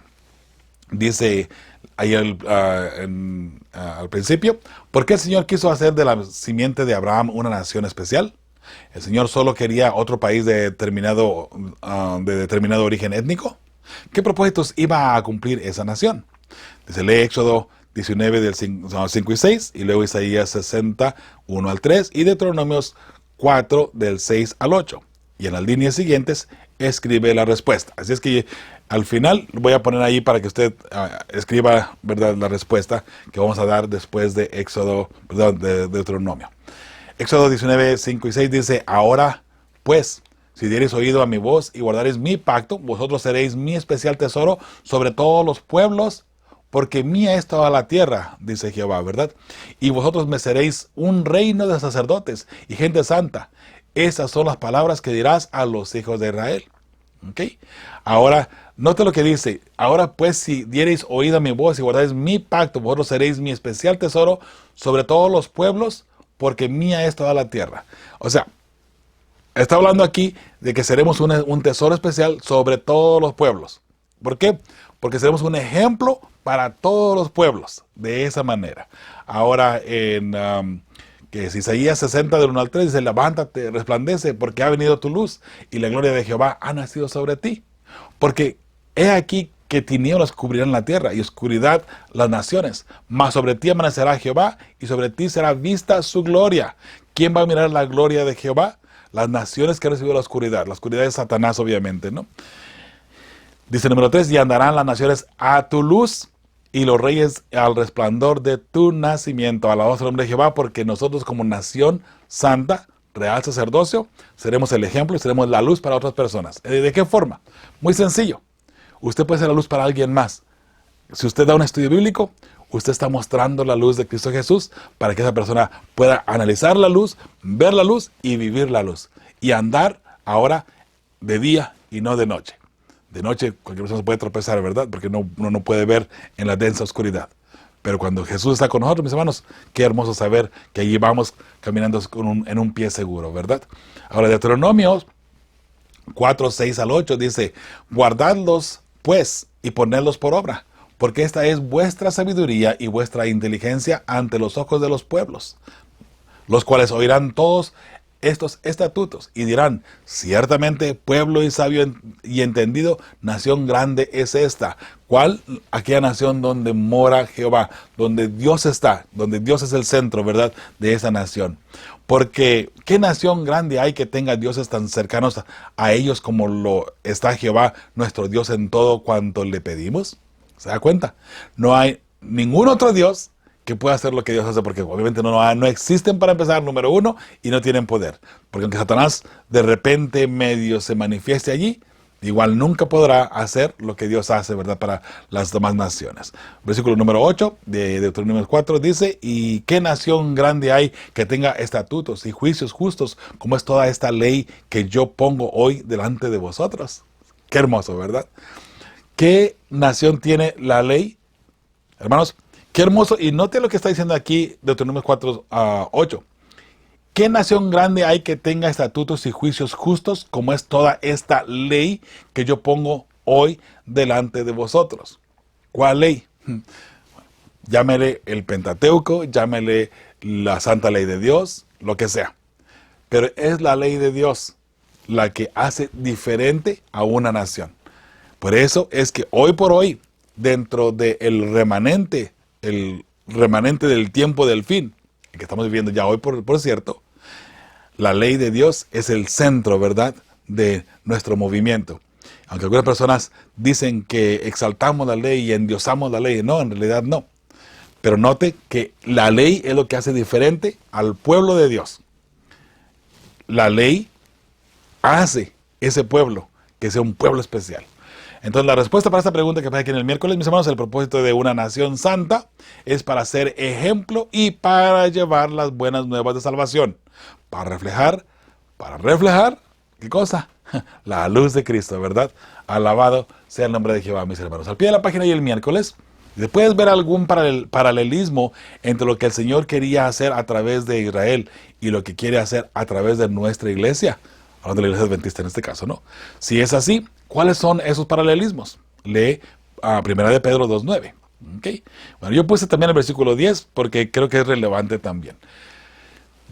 Dice ahí al principio, ¿por qué el Señor quiso hacer de la simiente de Abraham una nación especial? ¿El Señor solo quería otro país de determinado origen étnico? ¿Qué propósitos iba a cumplir esa nación? Dice, lee Éxodo 19 del 5 y 6, y luego Isaías 60, 1 al 3, y Deuteronomios 4 del 6 al 8. Y en las líneas siguientes escribe la respuesta. Así es que al final voy a poner ahí para que usted escriba, ¿verdad?, la respuesta que vamos a dar después de Éxodo, perdón, de Deuteronomio. Éxodo 19, 5 y 6 dice: ahora pues, si diereis oído a mi voz y guardareis mi pacto, vosotros seréis mi especial tesoro sobre todos los pueblos, porque mía es toda la tierra, dice Jehová, ¿verdad? Y vosotros me seréis un reino de sacerdotes y gente santa. Esas son las palabras que dirás a los hijos de Israel. ¿Ok? Ahora, note lo que dice: ahora pues, si diereis oído a mi voz y guardaréis mi pacto, vosotros seréis mi especial tesoro sobre todos los pueblos, porque mía es toda la tierra. O sea, está hablando aquí de que seremos un tesoro especial sobre todos los pueblos. ¿Por qué? Porque seremos un ejemplo para todos los pueblos, de esa manera. Ahora, que es Isaías 60, del 1 al 3, dice: levántate, resplandece, porque ha venido tu luz, y la gloria de Jehová ha nacido sobre ti. Porque he aquí que tinieblas cubrirán la tierra, y oscuridad las naciones. Mas sobre ti amanecerá Jehová, y sobre ti será vista su gloria. ¿Quién va a mirar la gloria de Jehová? Las naciones que han recibido la oscuridad. La oscuridad es Satanás, obviamente, ¿no? Dice número 3: y andarán las naciones a tu luz, y los reyes al resplandor de tu nacimiento. Alabado sea el nombre de Jehová, porque nosotros como nación santa, real sacerdocio, seremos el ejemplo y seremos la luz para otras personas. ¿De qué forma? Muy sencillo. Usted puede ser la luz para alguien más. Si usted da un estudio bíblico, usted está mostrando la luz de Cristo Jesús para que esa persona pueda analizar la luz, ver la luz y vivir la luz. Y andar ahora de día y no de noche. De noche cualquier persona se puede tropezar, ¿verdad? Porque uno no puede ver en la densa oscuridad. Pero cuando Jesús está con nosotros, mis hermanos, qué hermoso saber que allí vamos caminando en un pie seguro, ¿verdad? Ahora, Deuteronomio 4, 6 al 8 dice: guardadlos pues y ponedlos por obra, porque esta es vuestra sabiduría y vuestra inteligencia ante los ojos de los pueblos, los cuales oirán todos estos estatutos y dirán: ciertamente pueblo y sabio y entendido, nación grande es esta. ¿Cuál? Aquella nación donde mora Jehová, donde Dios está, donde Dios es el centro, ¿verdad?, de esa nación. Porque ¿qué nación grande hay que tenga dioses tan cercanos a ellos como lo está Jehová, nuestro Dios, en todo cuanto le pedimos? ¿Se da cuenta? No hay ningún otro Dios que pueda hacer lo que Dios hace, porque obviamente no existen, para empezar, número uno, y no tienen poder. Porque aunque Satanás de repente medio se manifieste allí, igual nunca podrá hacer lo que Dios hace, ¿verdad?, para las demás naciones. Versículo número 8 de Deuteronomio 4 dice: ¿y qué nación grande hay que tenga estatutos y juicios justos, como es toda esta ley que yo pongo hoy delante de vosotros? Qué hermoso, ¿verdad? ¿Qué nación tiene la ley? Hermanos, qué hermoso. Y note lo que está diciendo aquí Deuteronomio 4, 8. ¿Qué nación grande hay que tenga estatutos y juicios justos, como es toda esta ley que yo pongo hoy delante de vosotros? ¿Cuál ley? Llámele el Pentateuco, llámele la Santa Ley de Dios, lo que sea. Pero es la ley de Dios la que hace diferente a una nación. Por eso es que hoy por hoy, dentro del remanente del tiempo del fin, que estamos viviendo ya hoy, por cierto, la ley de Dios es el centro, ¿verdad?, de nuestro movimiento. Aunque algunas personas dicen que exaltamos la ley y endiosamos la ley, no, en realidad no. Pero note que la ley es lo que hace diferente al pueblo de Dios. La ley hace ese pueblo que sea un pueblo especial. Entonces, la respuesta para esta pregunta que pasa aquí en el miércoles, mis hermanos, el propósito de una nación santa es para ser ejemplo y para llevar las buenas nuevas de salvación. Para reflejar, ¿qué cosa? La luz de Cristo, ¿verdad? Alabado sea el nombre de Jehová, mis hermanos. Al pie de la página y el miércoles, puedes ver algún paralelismo entre lo que el Señor quería hacer a través de Israel y lo que quiere hacer a través de nuestra iglesia. Hablando de la iglesia adventista en este caso, ¿no? Si es así, ¿cuáles son esos paralelismos? Lee a 1 de Pedro 2:9. ¿Okay? Bueno, yo puse también el versículo 10 porque creo que es relevante también.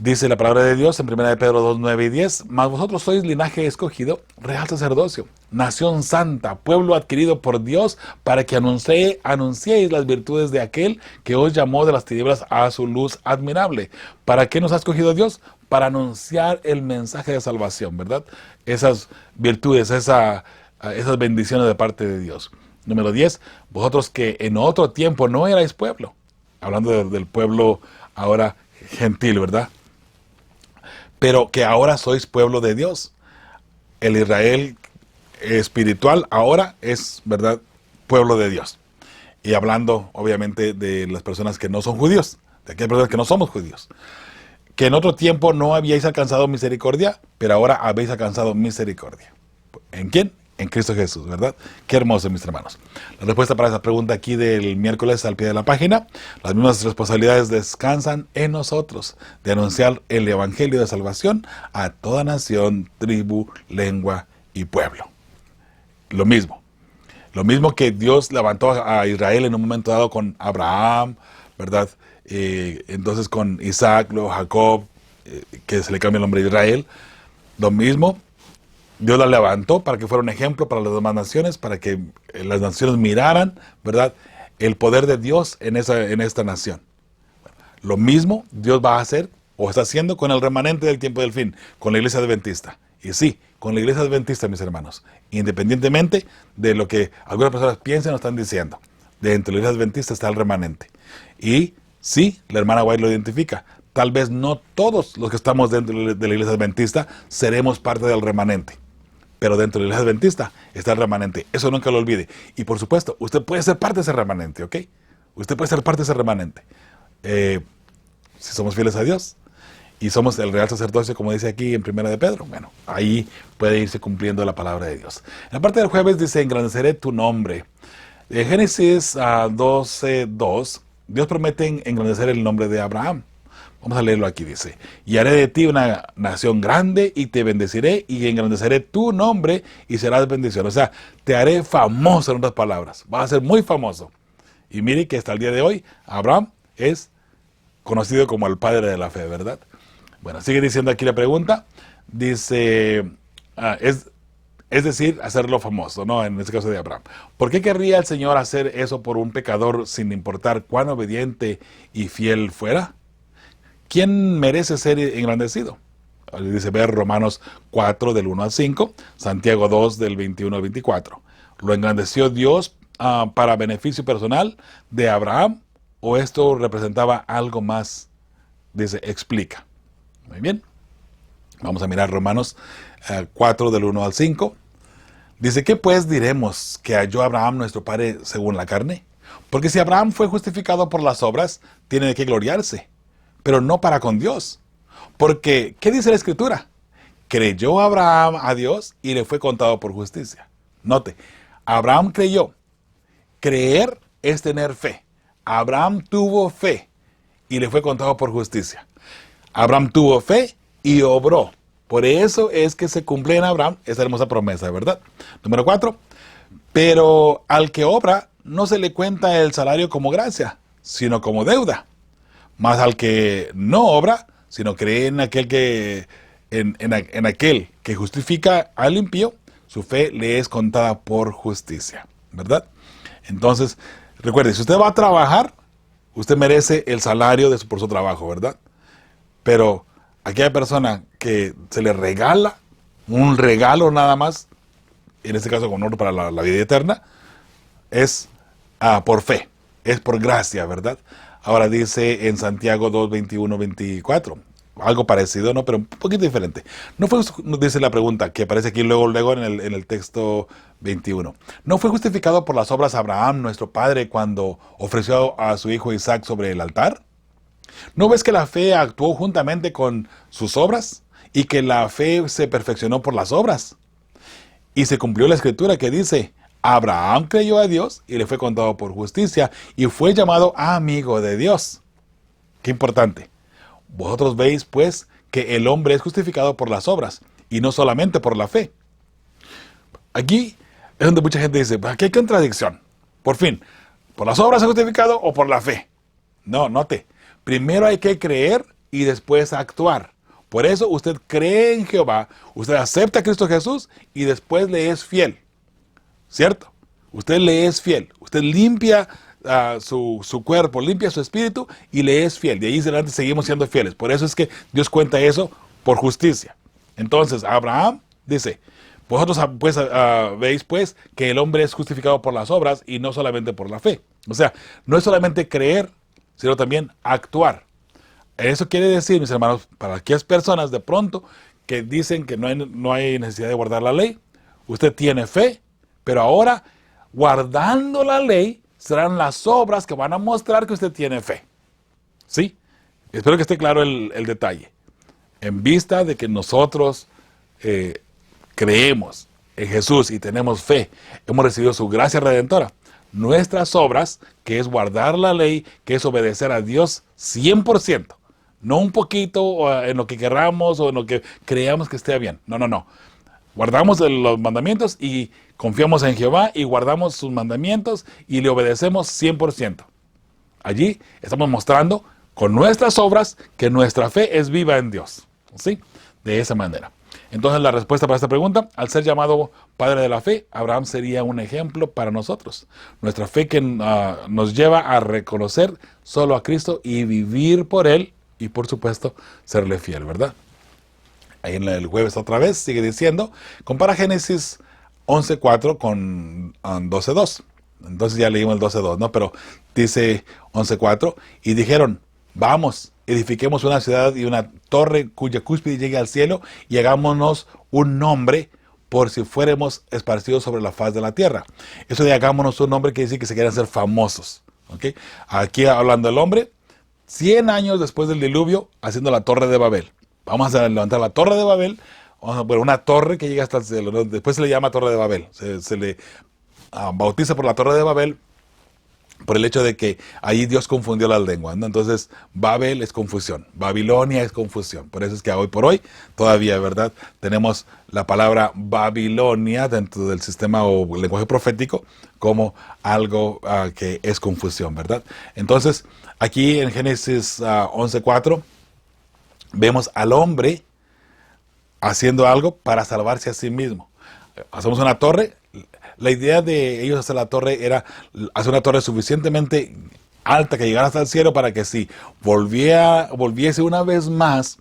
Dice la palabra de Dios en 1 de Pedro 2, 9 y 10, mas vosotros sois linaje escogido, real sacerdocio, nación santa, pueblo adquirido por Dios, para que anunciéis las virtudes de aquel que os llamó de las tinieblas a su luz admirable. ¿Para qué nos ha escogido Dios? Para anunciar el mensaje de salvación, ¿verdad? Esas virtudes, esas bendiciones de parte de Dios. Número 10, vosotros que en otro tiempo no erais pueblo, hablando del pueblo ahora gentil, ¿verdad? Pero que ahora sois pueblo de Dios. El Israel espiritual ahora es, ¿verdad?, pueblo de Dios. Y hablando, obviamente, de las personas que no son judíos, de aquellas personas que no somos judíos. Que en otro tiempo no habíais alcanzado misericordia, pero ahora habéis alcanzado misericordia. ¿En quién? En Cristo Jesús, ¿verdad? Qué hermoso, mis hermanos. La respuesta para esa pregunta aquí del miércoles al pie de la página: las mismas responsabilidades descansan en nosotros, de anunciar el evangelio de salvación a toda nación, tribu, lengua y pueblo. Lo mismo que Dios levantó a Israel en un momento dado con Abraham, ¿verdad? Entonces con Isaac, luego Jacob, que se le cambia el nombre de Israel. Lo mismo, Dios la levantó para que fuera un ejemplo para las demás naciones, para que las naciones miraran, ¿verdad?, el poder de Dios en esta nación. Lo mismo Dios va a hacer, o está haciendo, con el remanente del tiempo del fin, con la iglesia adventista. Y sí, con la iglesia adventista, mis hermanos, independientemente de lo que algunas personas piensen o están diciendo, dentro de la iglesia adventista está el remanente. Y sí, la hermana White lo identifica. Tal vez no todos los que estamos dentro de la iglesia adventista seremos parte del remanente. Pero dentro de la iglesia adventista está el remanente. Eso nunca lo olvide. Y por supuesto, usted puede ser parte de ese remanente, ¿ok? Usted puede ser parte de ese remanente. Si somos fieles a Dios y somos el real sacerdocio, como dice aquí en 1 de Pedro, bueno, ahí puede irse cumpliendo la palabra de Dios. En la parte del jueves dice: engrandeceré tu nombre. En Génesis 12:2, Dios promete engrandecer el nombre de Abraham. Vamos a leerlo aquí, dice: y haré de ti una nación grande y te bendeciré y engrandeceré tu nombre y serás bendición. O sea, te haré famoso, en otras palabras. Vas a ser muy famoso. Y mire que hasta el día de hoy, Abraham es conocido como el padre de la fe, ¿verdad? Bueno, sigue diciendo aquí la pregunta. Dice, es decir, hacerlo famoso, ¿no? En este caso de Abraham. ¿Por qué querría el Señor hacer eso por un pecador sin importar cuán obediente y fiel fuera? ¿Quién merece ser engrandecido? Dice ver Romanos 4 del 1 al 5, Santiago 2 del 21 al 24. ¿Lo engrandeció Dios para beneficio personal de Abraham o esto representaba algo más? Dice, explica. Muy bien. Vamos a mirar Romanos 4 del 1 al 5. Dice, ¿qué pues diremos que halló Abraham nuestro padre según la carne? Porque si Abraham fue justificado por las obras, tiene de qué gloriarse, pero no para con Dios. Porque, ¿qué dice la Escritura? Creyó Abraham a Dios y le fue contado por justicia. Note, Abraham creyó. Creer es tener fe. Abraham tuvo fe y le fue contado por justicia. Abraham tuvo fe y obró. Por eso es que se cumple en Abraham esa hermosa promesa, ¿verdad? Número 4. Pero al que obra no se le cuenta el salario como gracia, sino como deuda. Más al que no obra, sino cree en aquel en aquel que justifica al impío, su fe le es contada por justicia, ¿verdad? Entonces, recuerde, si usted va a trabajar, usted merece el salario por su trabajo, ¿verdad? Pero aquella persona que se le regala un regalo nada más, en este caso con oro para la vida eterna, es por fe, es por gracia, ¿verdad? Ahora dice en Santiago 2, 21, 24, algo parecido, ¿no? Pero un poquito diferente. No fue, dice la pregunta, que aparece aquí luego en el texto 21. ¿No fue justificado por las obras Abraham, nuestro padre, cuando ofreció a su hijo Isaac sobre el altar? ¿No ves que la fe actuó juntamente con sus obras? Y que la fe se perfeccionó por las obras. Y se cumplió la escritura que dice, Abraham creyó a Dios y le fue contado por justicia y fue llamado amigo de Dios. Qué importante. Vosotros veis, pues, que el hombre es justificado por las obras y no solamente por la fe. Aquí es donde mucha gente dice, aquí hay contradicción. Por fin, ¿por las obras es justificado o por la fe? No, note. Primero hay que creer y después actuar. Por eso usted cree en Jehová, usted acepta a Cristo Jesús y después le es fiel. ¿Cierto? Usted le es fiel. Usted limpia su cuerpo, limpia su espíritu y le es fiel. De ahí en adelante seguimos siendo fieles. Por eso es que Dios cuenta eso por justicia. Entonces, Abraham dice, vosotros pues, veis pues que el hombre es justificado por las obras y no solamente por la fe. O sea, no es solamente creer, sino también actuar. Eso quiere decir, mis hermanos, para aquellas personas de pronto que dicen que no hay necesidad de guardar la ley, usted tiene fe, pero ahora, guardando la ley, serán las obras que van a mostrar que usted tiene fe. ¿Sí? Espero que esté claro el detalle. En vista de que nosotros creemos en Jesús y tenemos fe, hemos recibido su gracia redentora. Nuestras obras, que es guardar la ley, que es obedecer a Dios 100%. No un poquito en lo que querramos o en lo que creamos que esté bien. No. Guardamos los mandamientos y confiamos en Jehová y guardamos sus mandamientos y le obedecemos 100%. Allí estamos mostrando con nuestras obras que nuestra fe es viva en Dios. ¿Sí? De esa manera. Entonces la respuesta para esta pregunta, al ser llamado padre de la fe, Abraham sería un ejemplo para nosotros. Nuestra fe que nos lleva a reconocer solo a Cristo y vivir por Él y por supuesto serle fiel, ¿verdad? Ahí en el jueves otra vez sigue diciendo, compara Génesis 11.4 con 12.2. Entonces ya leímos el 12.2, ¿no? Pero dice 11.4, y dijeron, vamos, edifiquemos una ciudad y una torre cuya cúspide llegue al cielo y hagámonos un nombre por si fuéramos esparcidos sobre la faz de la tierra. Eso de hagámonos un nombre quiere decir que se quieren hacer famosos. ¿Okay? Aquí hablando del hombre, 100 años después del diluvio, haciendo la torre de Babel. Vamos a levantar la torre de Babel, una torre que llega hasta el cielo, ¿no? Después se le llama torre de Babel, se le bautiza por la torre de Babel, por el hecho de que ahí Dios confundió las lenguas, ¿no? Entonces, Babel es confusión, Babilonia es confusión. Por eso es que hoy por hoy, todavía, ¿verdad? Tenemos la palabra Babilonia dentro del sistema o lenguaje profético como algo que es confusión, ¿verdad? Entonces, aquí en Génesis 11.4, vemos al hombre haciendo algo para salvarse a sí mismo. Hacemos una torre. La idea de ellos hacer la torre era hacer una torre suficientemente alta que llegara hasta el cielo para que si volviese una vez más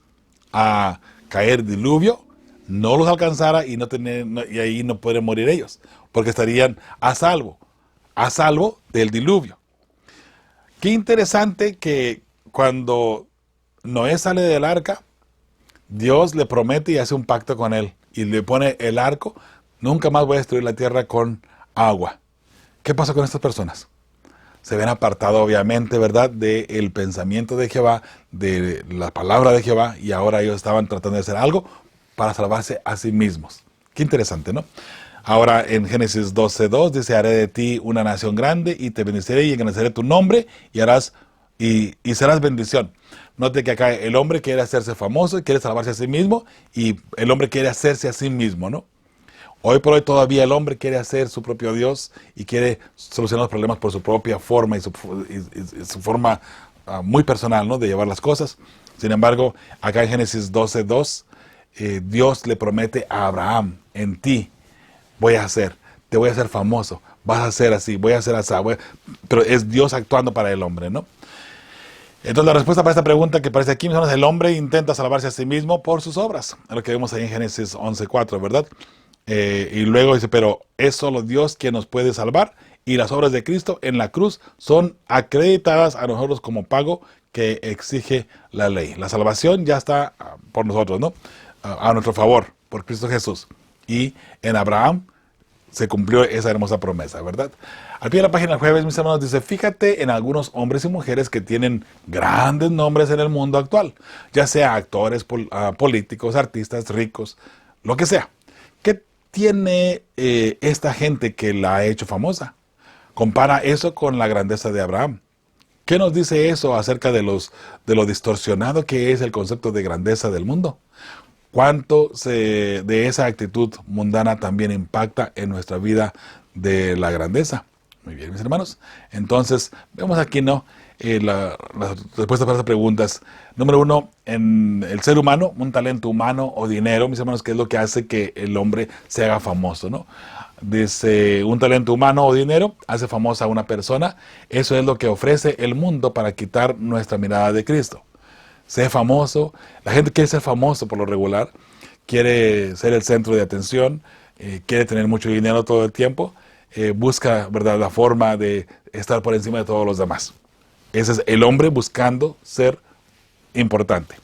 a caer diluvio, no los alcanzara y ahí no pueden morir ellos, porque estarían a salvo del diluvio. Qué interesante que cuando Noé sale del arca, Dios le promete y hace un pacto con él y le pone el arco. Nunca más voy a destruir la tierra con agua. ¿Qué pasó con estas personas? Se ven apartado obviamente, ¿verdad?, del pensamiento de Jehová, de la palabra de Jehová, y ahora ellos estaban tratando de hacer algo para salvarse a sí mismos. Qué interesante, ¿no? Ahora en Génesis 12.2 dice, haré de ti una nación grande y te bendeciré y engrandeceré tu nombre y serás bendición. Note que acá el hombre quiere hacerse famoso y quiere salvarse a sí mismo, y el hombre quiere hacerse a sí mismo, ¿no? Hoy por hoy todavía el hombre quiere hacer su propio Dios y quiere solucionar los problemas por su propia forma y su forma muy personal, ¿no?, de llevar las cosas. Sin embargo, acá en Génesis 12.2, Dios le promete a Abraham, en ti te voy a hacer famoso, vas a ser así, voy a ser así. Pero es Dios actuando para el hombre, ¿no? Entonces la respuesta para esta pregunta que aparece aquí, es el hombre intenta salvarse a sí mismo por sus obras. Es lo que vemos ahí en Génesis 11.4, ¿verdad? Y luego dice, pero es solo Dios quien nos puede salvar, y las obras de Cristo en la cruz son acreditadas a nosotros como pago que exige la ley. La salvación ya está por nosotros, ¿no? A nuestro favor, por Cristo Jesús. Y en Abraham se cumplió esa hermosa promesa, ¿verdad? Al pie de la página del jueves, mis hermanos, dice, fíjate en algunos hombres y mujeres que tienen grandes nombres en el mundo actual, ya sea actores, políticos, artistas, ricos, lo que sea. ¿Qué tiene esta gente que la ha hecho famosa? Compara eso con la grandeza de Abraham. ¿Qué nos dice eso acerca de lo distorsionado que es el concepto de grandeza del mundo? ¿Cuánto de esa actitud mundana también impacta en nuestra vida de la grandeza? Muy bien, mis hermanos. Entonces, vemos aquí, ¿no?, las respuestas para esas preguntas. Número uno, en el ser humano, un talento humano o dinero, mis hermanos, ¿qué es lo que hace que el hombre se haga famoso, no? Dice, un talento humano o dinero hace famosa a una persona. Eso es lo que ofrece el mundo para quitar nuestra mirada de Cristo. Ser famoso, la gente quiere ser famoso por lo regular, quiere ser el centro de atención, quiere tener mucho dinero todo el tiempo, busca, ¿verdad?, la forma de estar por encima de todos los demás. Ese es el hombre buscando ser importante.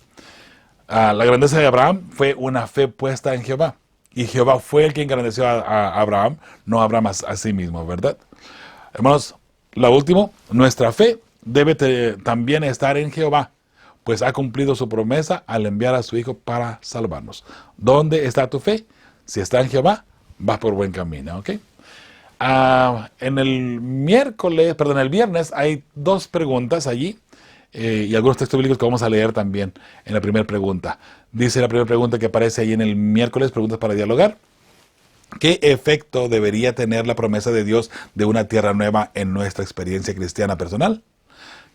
La grandeza de Abraham fue una fe puesta en Jehová. Y Jehová fue el que engrandeció a Abraham, no Abraham a sí mismo, ¿verdad? Hermanos, lo último, nuestra fe debe también estar en Jehová, pues ha cumplido su promesa al enviar a su Hijo para salvarnos. ¿Dónde está tu fe? Si está en Jehová, vas por buen camino, ¿ok? En el viernes hay dos preguntas allí y algunos textos bíblicos que vamos a leer también en la primera pregunta. Dice la primera pregunta que aparece ahí en el miércoles, preguntas para dialogar. ¿Qué efecto debería tener la promesa de Dios de una tierra nueva en nuestra experiencia cristiana personal?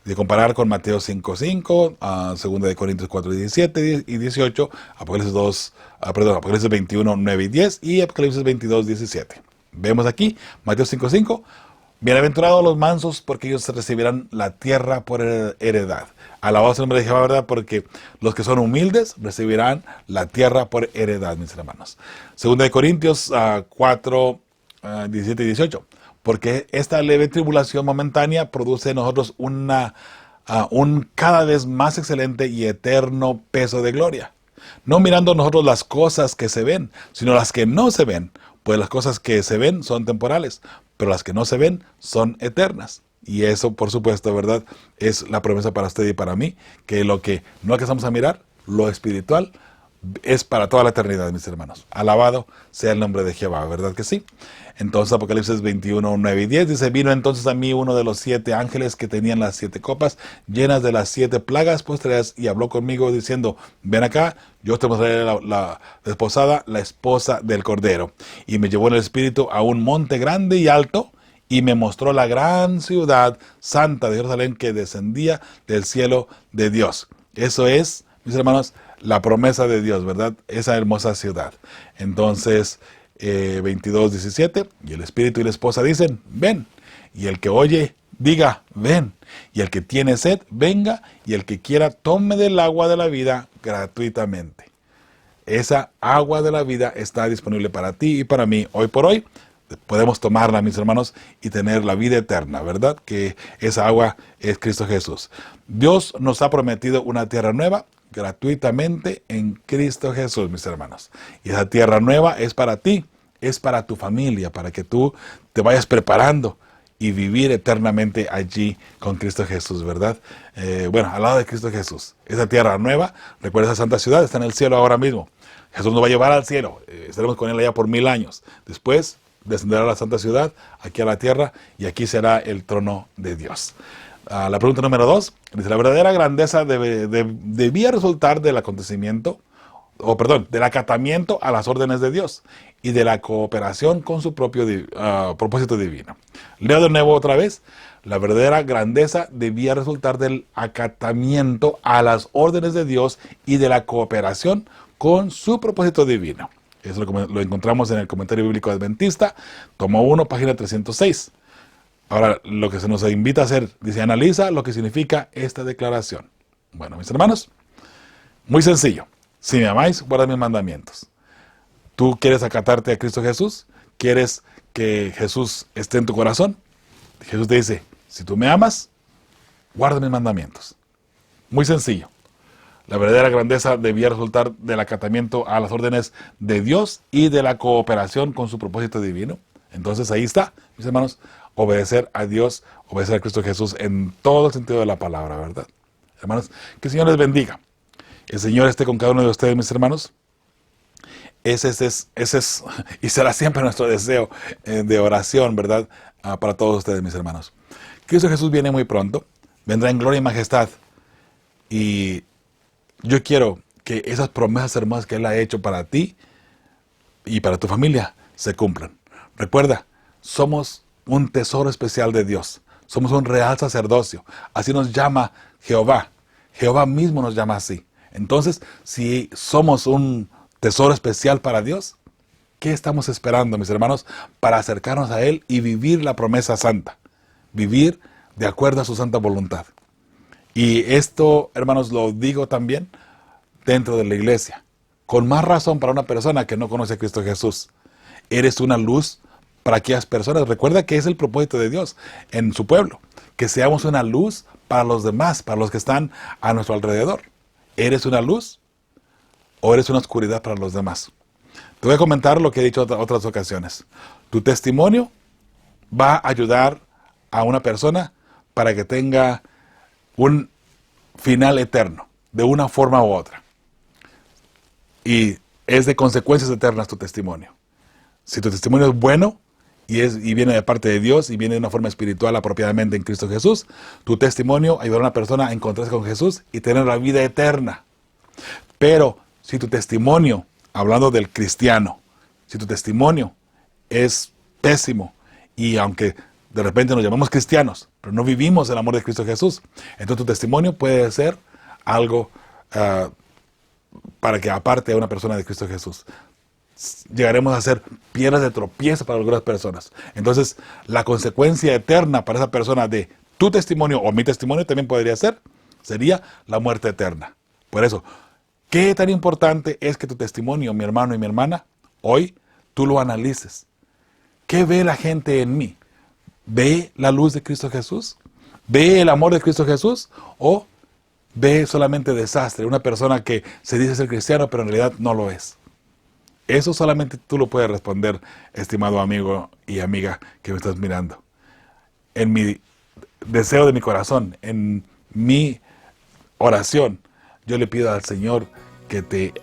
De comparar con Mateo 5:5, 2 de Corintios 4:17 y 18, Apocalipsis 21, 9 y 10 y Apocalipsis 22, 17. Vemos aquí, Mateo 5:5, bienaventurados los mansos porque ellos recibirán la tierra por heredad. Alabado sea el nombre de Jehová, ¿verdad? Porque los que son humildes recibirán la tierra por heredad, mis hermanos. 2 de Corintios 4, 17 y 18. Porque esta leve tribulación momentánea produce en nosotros un cada vez más excelente y eterno peso de gloria. No mirando nosotros las cosas que se ven, sino las que no se ven. Pues las cosas que se ven son temporales, pero las que no se ven son eternas. Y eso, por supuesto, ¿verdad?, es la promesa para usted y para mí, que lo que no alcanzamos a mirar, lo espiritual, es para toda la eternidad, mis hermanos. Alabado sea el nombre de Jehová, ¿verdad que sí? Entonces Apocalipsis 21, 9 y 10 dice, vino entonces a mí uno de los 7 ángeles que tenían las 7 copas llenas de las 7 plagas postreras y habló conmigo diciendo, ven acá, yo te mostraré la desposada, la esposa del Cordero. Y me llevó en el espíritu a un monte grande y alto y me mostró la gran ciudad santa de Jerusalén que descendía del cielo de Dios. Eso es, mis hermanos, la promesa de Dios, ¿verdad? Esa hermosa ciudad. Entonces, 22, 17, y el espíritu y la esposa dicen, ven. Y el que oye, diga, ven. Y el que tiene sed, venga. Y el que quiera, tome del agua de la vida gratuitamente. Esa agua de la vida está disponible para ti y para mí hoy por hoy. Podemos tomarla, mis hermanos, y tener la vida eterna, ¿verdad? Que esa agua es Cristo Jesús. Dios nos ha prometido una tierra nueva gratuitamente en Cristo Jesús, mis hermanos. Y esa tierra nueva es para ti, es para tu familia, para que tú te vayas preparando y vivir eternamente allí con Cristo Jesús, ¿verdad? Al lado de Cristo Jesús. Esa tierra nueva, recuerda, esa santa ciudad está en el cielo ahora mismo. Jesús nos va a llevar al cielo, estaremos con él allá por 1000 años. Después descenderá a la santa ciudad, aquí a la tierra, y aquí será el trono de Dios. La pregunta número 2, dice, la verdadera grandeza debía resultar del del acatamiento a las órdenes de Dios y de la cooperación con su propio propósito divino. Leo de nuevo otra vez, la verdadera grandeza debía resultar del acatamiento a las órdenes de Dios y de la cooperación con su propósito divino. Eso lo encontramos en el Comentario Bíblico Adventista, tomo 1, página 306. Ahora, lo que se nos invita a hacer, dice, analiza lo que significa esta declaración. Bueno, mis hermanos, muy sencillo. Si me amáis, guardad mis mandamientos. ¿Tú quieres acatarte a Cristo Jesús? ¿Quieres que Jesús esté en tu corazón? Jesús te dice, si tú me amas, guarda mis mandamientos. Muy sencillo. La verdadera grandeza debía resultar del acatamiento a las órdenes de Dios y de la cooperación con su propósito divino. Entonces ahí está, mis hermanos, obedecer a Dios, obedecer a Cristo Jesús en todo el sentido de la palabra, ¿verdad? Hermanos, que el Señor les bendiga. El Señor esté con cada uno de ustedes, mis hermanos. Ese es y será siempre nuestro deseo de oración, ¿verdad? Para todos ustedes, mis hermanos. Cristo Jesús viene muy pronto, vendrá en gloria y majestad. Y yo quiero que esas promesas hermosas que Él ha hecho para ti y para tu familia se cumplan. Recuerda, somos un tesoro especial de Dios. Somos un real sacerdocio. Así nos llama Jehová. Jehová mismo nos llama así. Entonces, si somos un tesoro especial para Dios, ¿qué estamos esperando, mis hermanos, para acercarnos a Él y vivir la promesa santa? Vivir de acuerdo a su santa voluntad. Y esto, hermanos, lo digo también dentro de la iglesia. Con más razón para una persona que no conoce a Cristo Jesús. Eres una luz para aquellas personas. Recuerda que es el propósito de Dios en su pueblo. Que seamos una luz para los demás, para los que están a nuestro alrededor. ¿Eres una luz o eres una oscuridad para los demás? Te voy a comentar lo que he dicho en otras ocasiones. Tu testimonio va a ayudar a una persona para que tenga un final eterno, de una forma u otra. Y es de consecuencias eternas tu testimonio. Si tu testimonio es bueno y viene de parte de Dios y viene de una forma espiritual apropiadamente en Cristo Jesús, tu testimonio ayudará a una persona a encontrarse con Jesús y tener la vida eterna. Pero si tu testimonio, hablando del cristiano, si tu testimonio es pésimo y aunque de repente nos llamamos cristianos, pero no vivimos el amor de Cristo Jesús, entonces tu testimonio puede ser algo para que aparte a una persona de Cristo Jesús. Llegaremos a ser piedras de tropiezo para algunas personas. Entonces, la consecuencia eterna para esa persona de tu testimonio o mi testimonio también sería la muerte eterna. Por eso, ¿qué tan importante es que tu testimonio, mi hermano y mi hermana, hoy tú lo analices? ¿Qué ve la gente en mí? ¿Ve la luz de Cristo Jesús? ¿Ve el amor de Cristo Jesús? ¿O ve solamente desastre? Una persona que se dice ser cristiano, pero en realidad no lo es. Eso solamente tú lo puedes responder, estimado amigo y amiga que me estás mirando. En mi deseo de mi corazón, en mi oración, yo le pido al Señor que te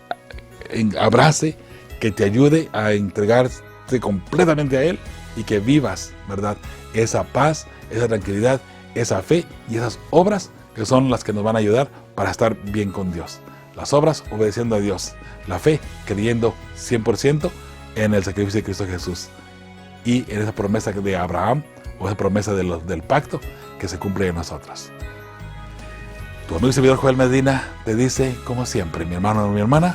abrace, que te ayude a entregarte completamente a Él y que vivas, ¿verdad?, esa paz, esa tranquilidad, esa fe y esas obras que son las que nos van a ayudar para estar bien con Dios. Las obras obedeciendo a Dios, la fe creyendo 100% en el sacrificio de Cristo Jesús y en esa promesa de Abraham o esa promesa del pacto que se cumple en nosotros. Tu amigo y servidor Joel Medina te dice, como siempre, mi hermano o mi hermana,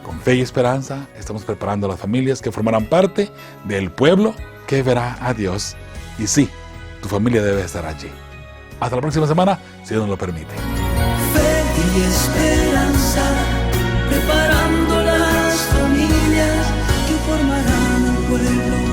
con fe y esperanza estamos preparando a las familias que formarán parte del pueblo que verá a Dios. Y sí, tu familia debe estar allí. Hasta la próxima semana, si Dios nos lo permite. Fe y esperanza, preparando las familias que formarán un pueblo